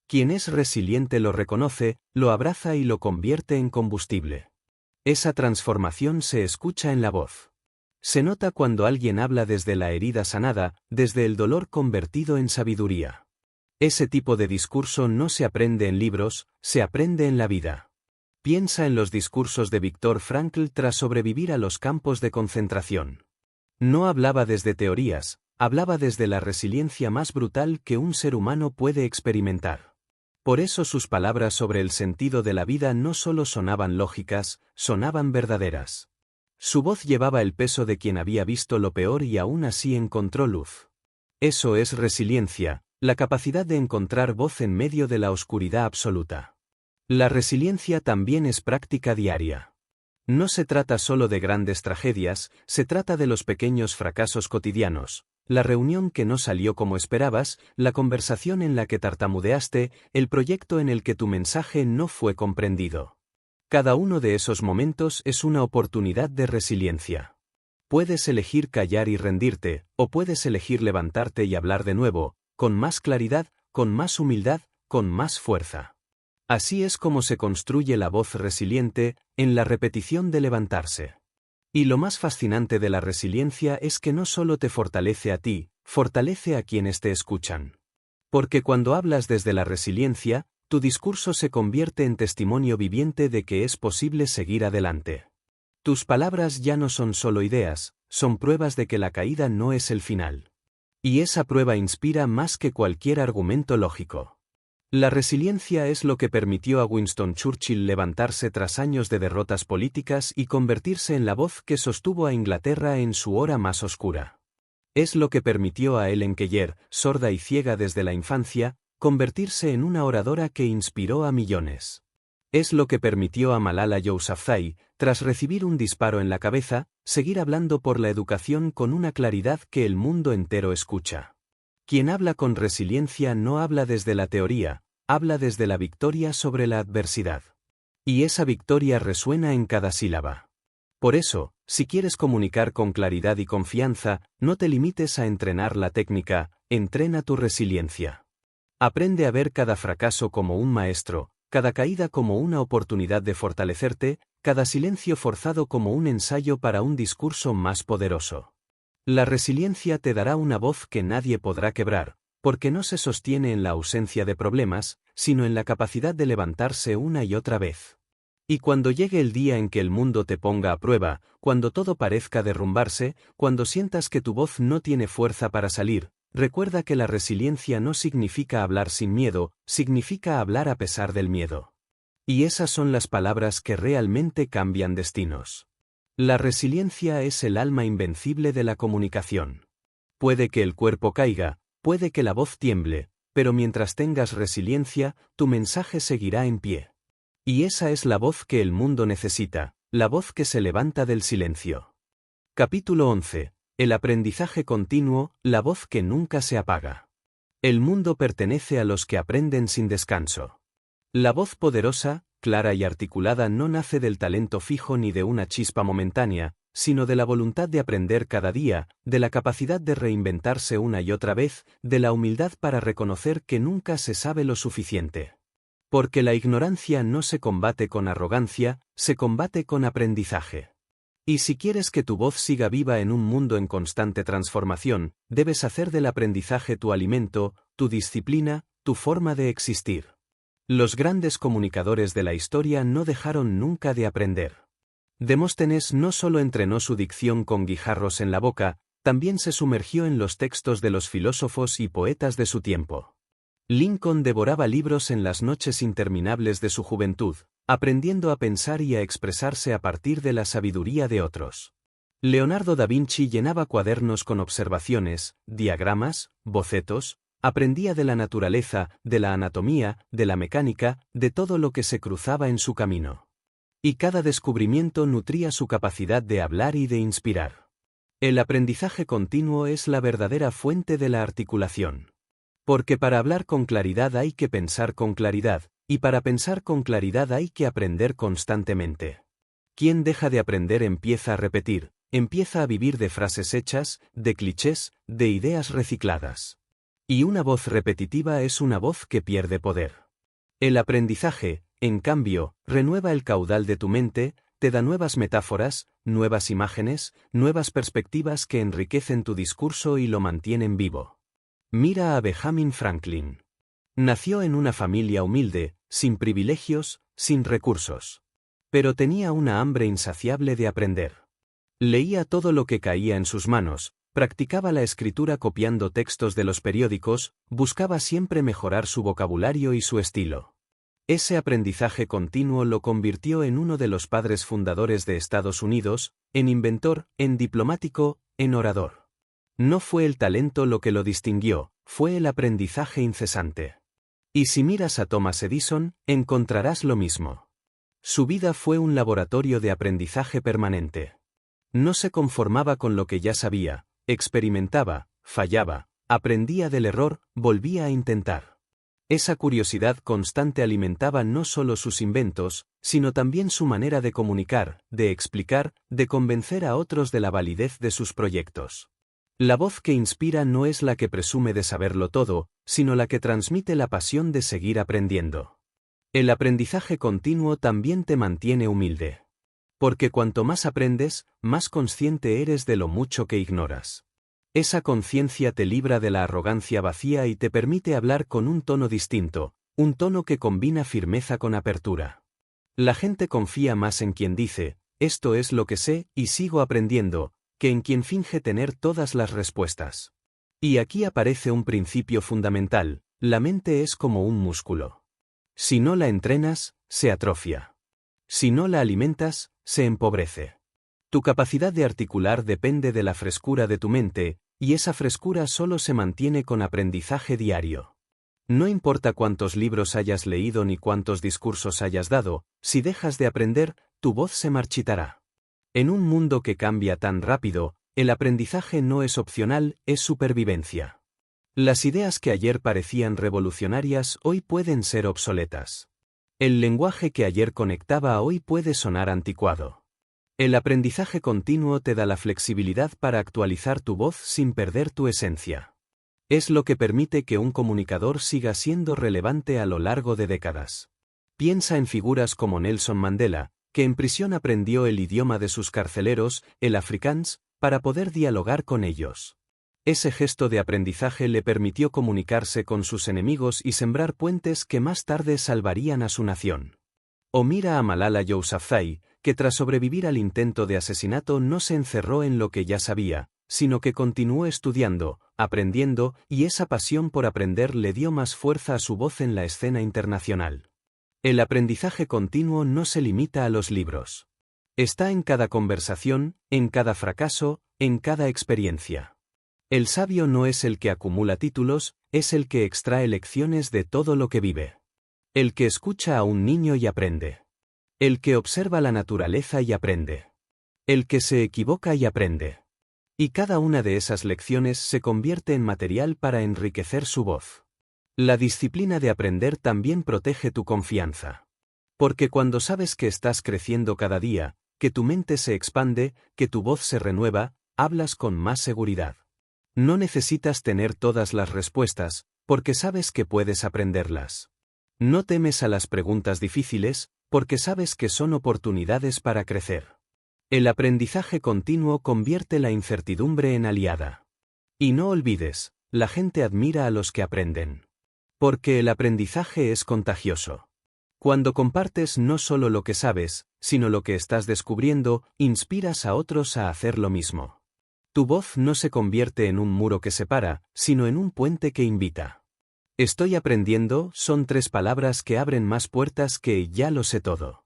Quien es resiliente lo reconoce, lo abraza y lo convierte en combustible. Esa transformación se escucha en la voz. Se nota cuando alguien habla desde la herida sanada, desde el dolor convertido en sabiduría. Ese tipo de discurso no se aprende en libros, se aprende en la vida. Piensa en los discursos de Viktor Frankl tras sobrevivir a los campos de concentración. No hablaba desde teorías, hablaba desde la resiliencia más brutal que un ser humano puede experimentar. Por eso sus palabras sobre el sentido de la vida no solo sonaban lógicas, sonaban verdaderas. Su voz llevaba el peso de quien había visto lo peor y aún así encontró luz. Eso es resiliencia, la capacidad de encontrar voz en medio de la oscuridad absoluta. La resiliencia también es práctica diaria. No se trata solo de grandes tragedias, se trata de los pequeños fracasos cotidianos, la reunión que no salió como esperabas, la conversación en la que tartamudeaste, el proyecto en el que tu mensaje no fue comprendido. Cada uno de esos momentos es una oportunidad de resiliencia. Puedes elegir callar y rendirte, o puedes elegir levantarte y hablar de nuevo, con más claridad, con más humildad, con más fuerza. Así es como se construye la voz resiliente, en la repetición de levantarse. Y lo más fascinante de la resiliencia es que no solo te fortalece a ti, fortalece a quienes te escuchan. Porque cuando hablas desde la resiliencia, tu discurso se convierte en testimonio viviente de que es posible seguir adelante. Tus palabras ya no son solo ideas, son pruebas de que la caída no es el final. Y esa prueba inspira más que cualquier argumento lógico. La resiliencia es lo que permitió a Winston Churchill levantarse tras años de derrotas políticas y convertirse en la voz que sostuvo a Inglaterra en su hora más oscura. Es lo que permitió a Ellen Keller, sorda y ciega desde la infancia, convertirse en una oradora que inspiró a millones. Es lo que permitió a Malala Yousafzai, tras recibir un disparo en la cabeza, seguir hablando por la educación con una claridad que el mundo entero escucha. Quien habla con resiliencia no habla desde la teoría, habla desde la victoria sobre la adversidad. Y esa victoria resuena en cada sílaba. Por eso, si quieres comunicar con claridad y confianza, no te limites a entrenar la técnica, entrena tu resiliencia. Aprende a ver cada fracaso como un maestro, cada caída como una oportunidad de fortalecerte, cada silencio forzado como un ensayo para un discurso más poderoso. La resiliencia te dará una voz que nadie podrá quebrar, porque no se sostiene en la ausencia de problemas, sino en la capacidad de levantarse una y otra vez. Y cuando llegue el día en que el mundo te ponga a prueba, cuando todo parezca derrumbarse, cuando sientas que tu voz no tiene fuerza para salir, recuerda que la resiliencia no significa hablar sin miedo, significa hablar a pesar del miedo. Y esas son las palabras que realmente cambian destinos. La resiliencia es el alma invencible de la comunicación. Puede que el cuerpo caiga, puede que la voz tiemble, pero mientras tengas resiliencia, tu mensaje seguirá en pie. Y esa es la voz que el mundo necesita, la voz que se levanta del silencio. Capítulo 11. El aprendizaje continuo, la voz que nunca se apaga. El mundo pertenece a los que aprenden sin descanso. La voz poderosa, clara y articulada no nace del talento fijo ni de una chispa momentánea, sino de la voluntad de aprender cada día, de la capacidad de reinventarse una y otra vez, de la humildad para reconocer que nunca se sabe lo suficiente. Porque la ignorancia no se combate con arrogancia, se combate con aprendizaje. Y si quieres que tu voz siga viva en un mundo en constante transformación, debes hacer del aprendizaje tu alimento, tu disciplina, tu forma de existir. Los grandes comunicadores de la historia no dejaron nunca de aprender. Demóstenes no solo entrenó su dicción con guijarros en la boca, también se sumergió en los textos de los filósofos y poetas de su tiempo. Lincoln devoraba libros en las noches interminables de su juventud, aprendiendo a pensar y a expresarse a partir de la sabiduría de otros. Leonardo da Vinci llenaba cuadernos con observaciones, diagramas, bocetos, aprendía de la naturaleza, de la anatomía, de la mecánica, de todo lo que se cruzaba en su camino. Y cada descubrimiento nutría su capacidad de hablar y de inspirar. El aprendizaje continuo es la verdadera fuente de la articulación. Porque para hablar con claridad hay que pensar con claridad, y para pensar con claridad hay que aprender constantemente. Quien deja de aprender empieza a repetir, empieza a vivir de frases hechas, de clichés, de ideas recicladas. Y una voz repetitiva es una voz que pierde poder. El aprendizaje, en cambio, renueva el caudal de tu mente, te da nuevas metáforas, nuevas imágenes, nuevas perspectivas que enriquecen tu discurso y lo mantienen vivo. Mira a Benjamin Franklin. Nació en una familia humilde, sin privilegios, sin recursos. Pero tenía una hambre insaciable de aprender. Leía todo lo que caía en sus manos, practicaba la escritura copiando textos de los periódicos, buscaba siempre mejorar su vocabulario y su estilo. Ese aprendizaje continuo lo convirtió en uno de los padres fundadores de Estados Unidos, en inventor, en diplomático, en orador. No fue el talento lo que lo distinguió, fue el aprendizaje incesante. Y si miras a Thomas Edison, encontrarás lo mismo. Su vida fue un laboratorio de aprendizaje permanente. No se conformaba con lo que ya sabía, experimentaba, fallaba, aprendía del error, volvía a intentar. Esa curiosidad constante alimentaba no solo sus inventos, sino también su manera de comunicar, de explicar, de convencer a otros de la validez de sus proyectos. La voz que inspira no es la que presume de saberlo todo, sino la que transmite la pasión de seguir aprendiendo. El aprendizaje continuo también te mantiene humilde. Porque cuanto más aprendes, más consciente eres de lo mucho que ignoras. Esa conciencia te libra de la arrogancia vacía y te permite hablar con un tono distinto, un tono que combina firmeza con apertura. La gente confía más en quien dice, esto es lo que sé y sigo aprendiendo, que en quien finge tener todas las respuestas. Y aquí aparece un principio fundamental, la mente es como un músculo. Si no la entrenas, se atrofia. Si no la alimentas, se empobrece. Tu capacidad de articular depende de la frescura de tu mente, y esa frescura solo se mantiene con aprendizaje diario. No importa cuántos libros hayas leído ni cuántos discursos hayas dado, si dejas de aprender, tu voz se marchitará. En un mundo que cambia tan rápido, el aprendizaje no es opcional, es supervivencia. Las ideas que ayer parecían revolucionarias hoy pueden ser obsoletas. El lenguaje que ayer conectaba hoy puede sonar anticuado. El aprendizaje continuo te da la flexibilidad para actualizar tu voz sin perder tu esencia. Es lo que permite que un comunicador siga siendo relevante a lo largo de décadas. Piensa en figuras como Nelson Mandela, que en prisión aprendió el idioma de sus carceleros, el afrikáans, para poder dialogar con ellos. Ese gesto de aprendizaje le permitió comunicarse con sus enemigos y sembrar puentes que más tarde salvarían a su nación. O mira a Malala Yousafzai, que tras sobrevivir al intento de asesinato no se encerró en lo que ya sabía, sino que continuó estudiando, aprendiendo, y esa pasión por aprender le dio más fuerza a su voz en la escena internacional. El aprendizaje continuo no se limita a los libros. Está en cada conversación, en cada fracaso, en cada experiencia. El sabio no es el que acumula títulos, es el que extrae lecciones de todo lo que vive. El que escucha a un niño y aprende. El que observa la naturaleza y aprende. El que se equivoca y aprende. Y cada una de esas lecciones se convierte en material para enriquecer su voz. La disciplina de aprender también protege tu confianza. Porque cuando sabes que estás creciendo cada día, que tu mente se expande, que tu voz se renueva, hablas con más seguridad. No necesitas tener todas las respuestas, porque sabes que puedes aprenderlas. No temes a las preguntas difíciles, porque sabes que son oportunidades para crecer. El aprendizaje continuo convierte la incertidumbre en aliada. Y no olvides, la gente admira a los que aprenden. Porque el aprendizaje es contagioso. Cuando compartes no solo lo que sabes, sino lo que estás descubriendo, inspiras a otros a hacer lo mismo. Tu voz no se convierte en un muro que separa, sino en un puente que invita. Estoy aprendiendo son 3 palabras que abren más puertas que ya lo sé todo.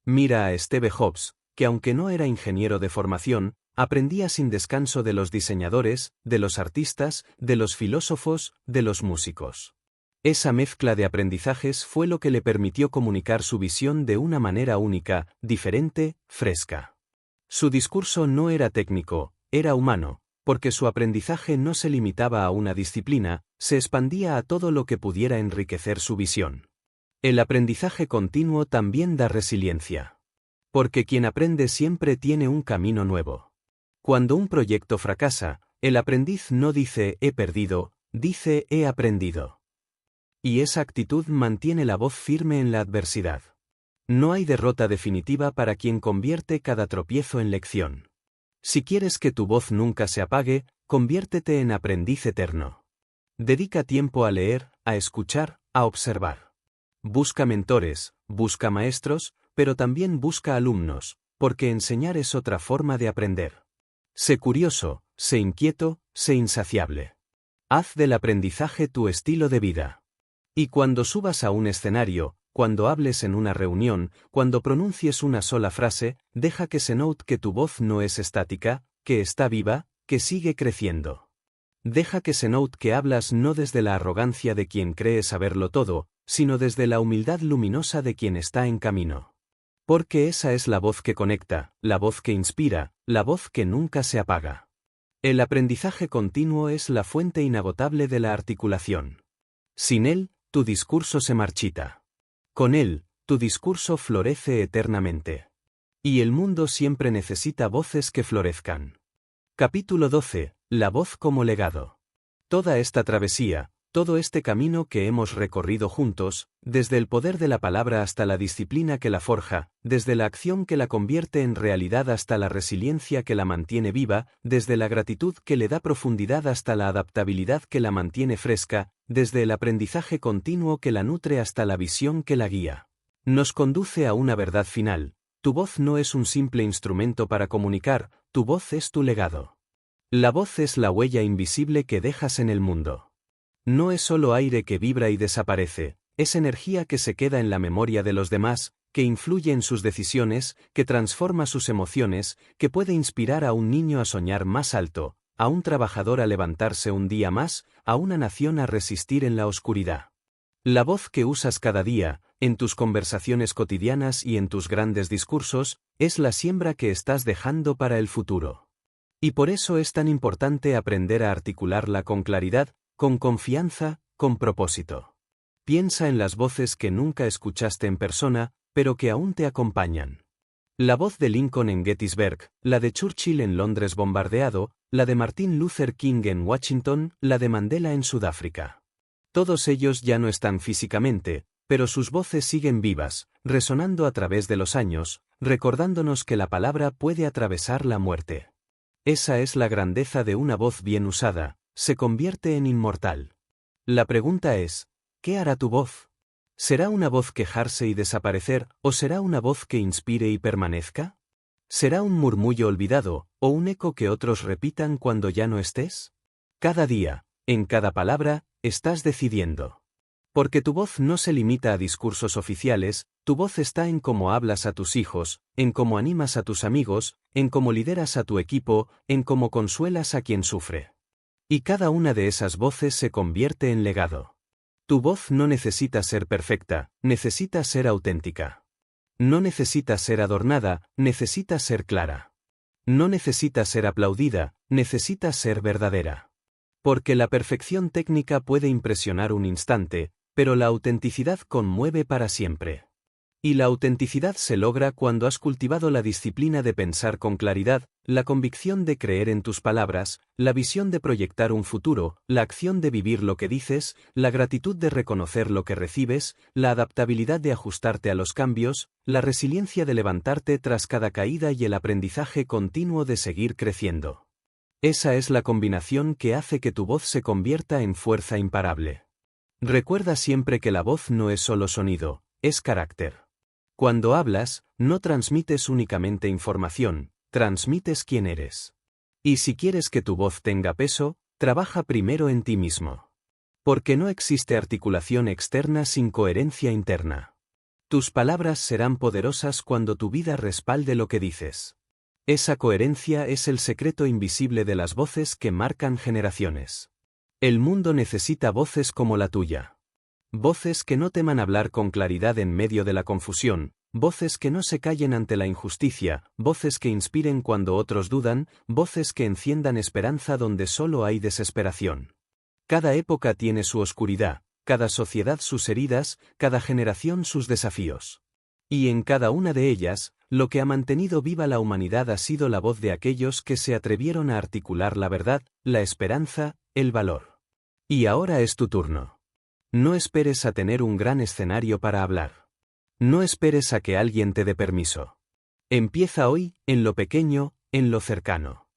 Mira a Steve Jobs, que aunque no era ingeniero de formación, aprendía sin descanso de los diseñadores, de los artistas, de los filósofos, de los músicos. Esa mezcla de aprendizajes fue lo que le permitió comunicar su visión de una manera única, diferente, fresca. Su discurso no era técnico, era humano, porque su aprendizaje no se limitaba a una disciplina, se expandía a todo lo que pudiera enriquecer su visión. El aprendizaje continuo también da resiliencia. Porque quien aprende siempre tiene un camino nuevo. Cuando un proyecto fracasa, el aprendiz no dice he perdido, dice he aprendido. Y esa actitud mantiene la voz firme en la adversidad. No hay derrota definitiva para quien convierte cada tropiezo en lección. Si quieres que tu voz nunca se apague, conviértete en aprendiz eterno. Dedica tiempo a leer, a escuchar, a observar. Busca mentores, busca maestros, pero también busca alumnos, porque enseñar es otra forma de aprender. Sé curioso, sé inquieto, sé insaciable. Haz del aprendizaje tu estilo de vida. Y cuando subas a un escenario, cuando hables en una reunión, cuando pronuncies una sola frase, deja que se note que tu voz no es estática, que está viva, que sigue creciendo. Deja que se note que hablas no desde la arrogancia de quien cree saberlo todo, sino desde la humildad luminosa de quien está en camino. Porque esa es la voz que conecta, la voz que inspira, la voz que nunca se apaga. El aprendizaje continuo es la fuente inagotable de la articulación. Sin él, tu discurso se marchita. Con él, tu discurso florece eternamente. Y el mundo siempre necesita voces que florezcan. Capítulo 12. La voz como legado. Toda esta travesía, todo este camino que hemos recorrido juntos, desde el poder de la palabra hasta la disciplina que la forja, desde la acción que la convierte en realidad hasta la resiliencia que la mantiene viva, desde la gratitud que le da profundidad hasta la adaptabilidad que la mantiene fresca, desde el aprendizaje continuo que la nutre hasta la visión que la guía. Nos conduce a una verdad final: tu voz no es un simple instrumento para comunicar, tu voz es tu legado. La voz es la huella invisible que dejas en el mundo. No es solo aire que vibra y desaparece, es energía que se queda en la memoria de los demás, que influye en sus decisiones, que transforma sus emociones, que puede inspirar a un niño a soñar más alto, a un trabajador a levantarse un día más, a una nación a resistir en la oscuridad. La voz que usas cada día, en tus conversaciones cotidianas y en tus grandes discursos, es la siembra que estás dejando para el futuro. Y por eso es tan importante aprender a articularla con claridad, con confianza, con propósito. Piensa en las voces que nunca escuchaste en persona, pero que aún te acompañan. La voz de Lincoln en Gettysburg, la de Churchill en Londres bombardeado, la de Martin Luther King en Washington, la de Mandela en Sudáfrica. Todos ellos ya no están físicamente, pero sus voces siguen vivas, resonando a través de los años, recordándonos que la palabra puede atravesar la muerte. Esa es la grandeza de una voz bien usada, se convierte en inmortal. La pregunta es, ¿qué hará tu voz? ¿Será una voz quejarse y desaparecer, o será una voz que inspire y permanezca? ¿Será un murmullo olvidado, o un eco que otros repitan cuando ya no estés? Cada día, en cada palabra, estás decidiendo. Porque tu voz no se limita a discursos oficiales, tu voz está en cómo hablas a tus hijos, en cómo animas a tus amigos, en cómo lideras a tu equipo, en cómo consuelas a quien sufre. Y cada una de esas voces se convierte en legado. Tu voz no necesita ser perfecta, necesita ser auténtica. No necesita ser adornada, necesita ser clara. No necesita ser aplaudida, necesita ser verdadera. Porque la perfección técnica puede impresionar un instante, pero la autenticidad conmueve para siempre. Y la autenticidad se logra cuando has cultivado la disciplina de pensar con claridad, la convicción de creer en tus palabras, la visión de proyectar un futuro, la acción de vivir lo que dices, la gratitud de reconocer lo que recibes, la adaptabilidad de ajustarte a los cambios, la resiliencia de levantarte tras cada caída y el aprendizaje continuo de seguir creciendo. Esa es la combinación que hace que tu voz se convierta en fuerza imparable. Recuerda siempre que la voz no es solo sonido, es carácter. Cuando hablas, no transmites únicamente información, transmites quién eres. Y si quieres que tu voz tenga peso, trabaja primero en ti mismo. Porque no existe articulación externa sin coherencia interna. Tus palabras serán poderosas cuando tu vida respalde lo que dices. Esa coherencia es el secreto invisible de las voces que marcan generaciones. El mundo necesita voces como la tuya. Voces que no teman hablar con claridad en medio de la confusión, voces que no se callen ante la injusticia, voces que inspiren cuando otros dudan, voces que enciendan esperanza donde solo hay desesperación. Cada época tiene su oscuridad, cada sociedad sus heridas, cada generación sus desafíos. Y en cada una de ellas, lo que ha mantenido viva la humanidad ha sido la voz de aquellos que se atrevieron a articular la verdad, la esperanza, el valor. Y ahora es tu turno. No esperes a tener un gran escenario para hablar. No esperes a que alguien te dé permiso. Empieza hoy, en lo pequeño, en lo cercano.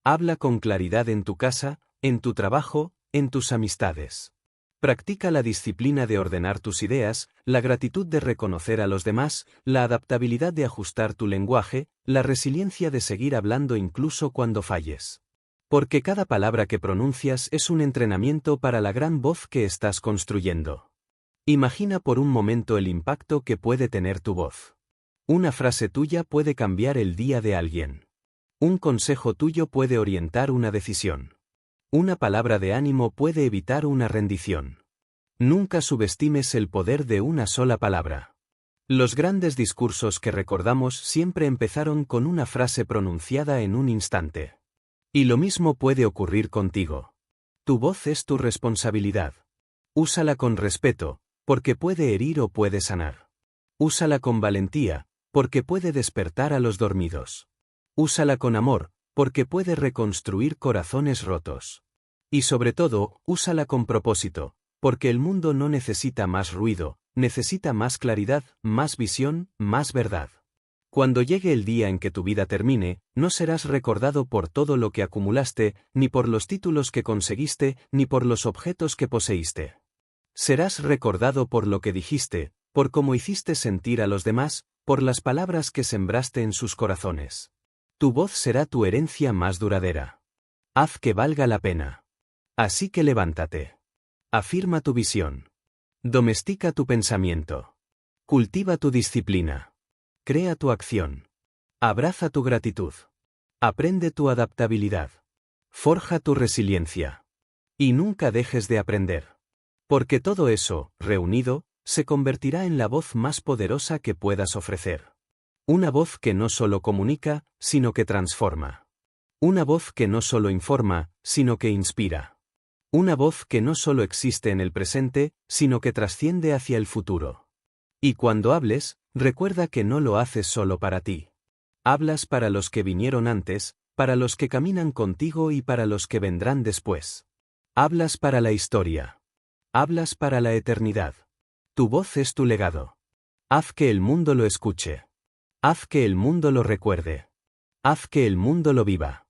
Habla con claridad en tu casa, en tu trabajo, en tus amistades. Practica la disciplina de ordenar tus ideas, la gratitud de reconocer a los demás, la adaptabilidad de ajustar tu lenguaje, la resiliencia de seguir hablando incluso cuando falles. Porque cada palabra que pronuncias es un entrenamiento para la gran voz que estás construyendo. Imagina por un momento el impacto que puede tener tu voz. Una frase tuya puede cambiar el día de alguien. Un consejo tuyo puede orientar una decisión. Una palabra de ánimo puede evitar una rendición. Nunca subestimes el poder de una sola palabra. Los grandes discursos que recordamos siempre empezaron con una frase pronunciada en un instante. Y lo mismo puede ocurrir contigo. Tu voz es tu responsabilidad. Úsala con respeto, porque puede herir o puede sanar. Úsala con valentía, porque puede despertar a los dormidos. Úsala con amor, porque puede reconstruir corazones rotos. Y sobre todo, úsala con propósito, porque el mundo no necesita más ruido, necesita más claridad, más visión, más verdad. Cuando llegue el día en que tu vida termine, no serás recordado por todo lo que acumulaste, ni por los títulos que conseguiste, ni por los objetos que poseíste. Serás recordado por lo que dijiste, por cómo hiciste sentir a los demás, por las palabras que sembraste en sus corazones. Tu voz será tu herencia más duradera. Haz que valga la pena. Así que levántate. Afirma tu visión. Domestica tu pensamiento. Cultiva tu disciplina. Crea tu acción. Abraza tu gratitud. Aprende tu adaptabilidad. Forja tu resiliencia. Y nunca dejes de aprender. Porque todo eso, reunido, se convertirá en la voz más poderosa que puedas ofrecer. Una voz que no solo comunica, sino que transforma. Una voz que no solo informa, sino que inspira. Una voz que no solo existe en el presente, sino que trasciende hacia el futuro. Y cuando hables, recuerda que no lo haces solo para ti. Hablas para los que vinieron antes, para los que caminan contigo y para los que vendrán después. Hablas para la historia. Hablas para la eternidad. Tu voz es tu legado. Haz que el mundo lo escuche. Haz que el mundo lo recuerde. Haz que el mundo lo viva.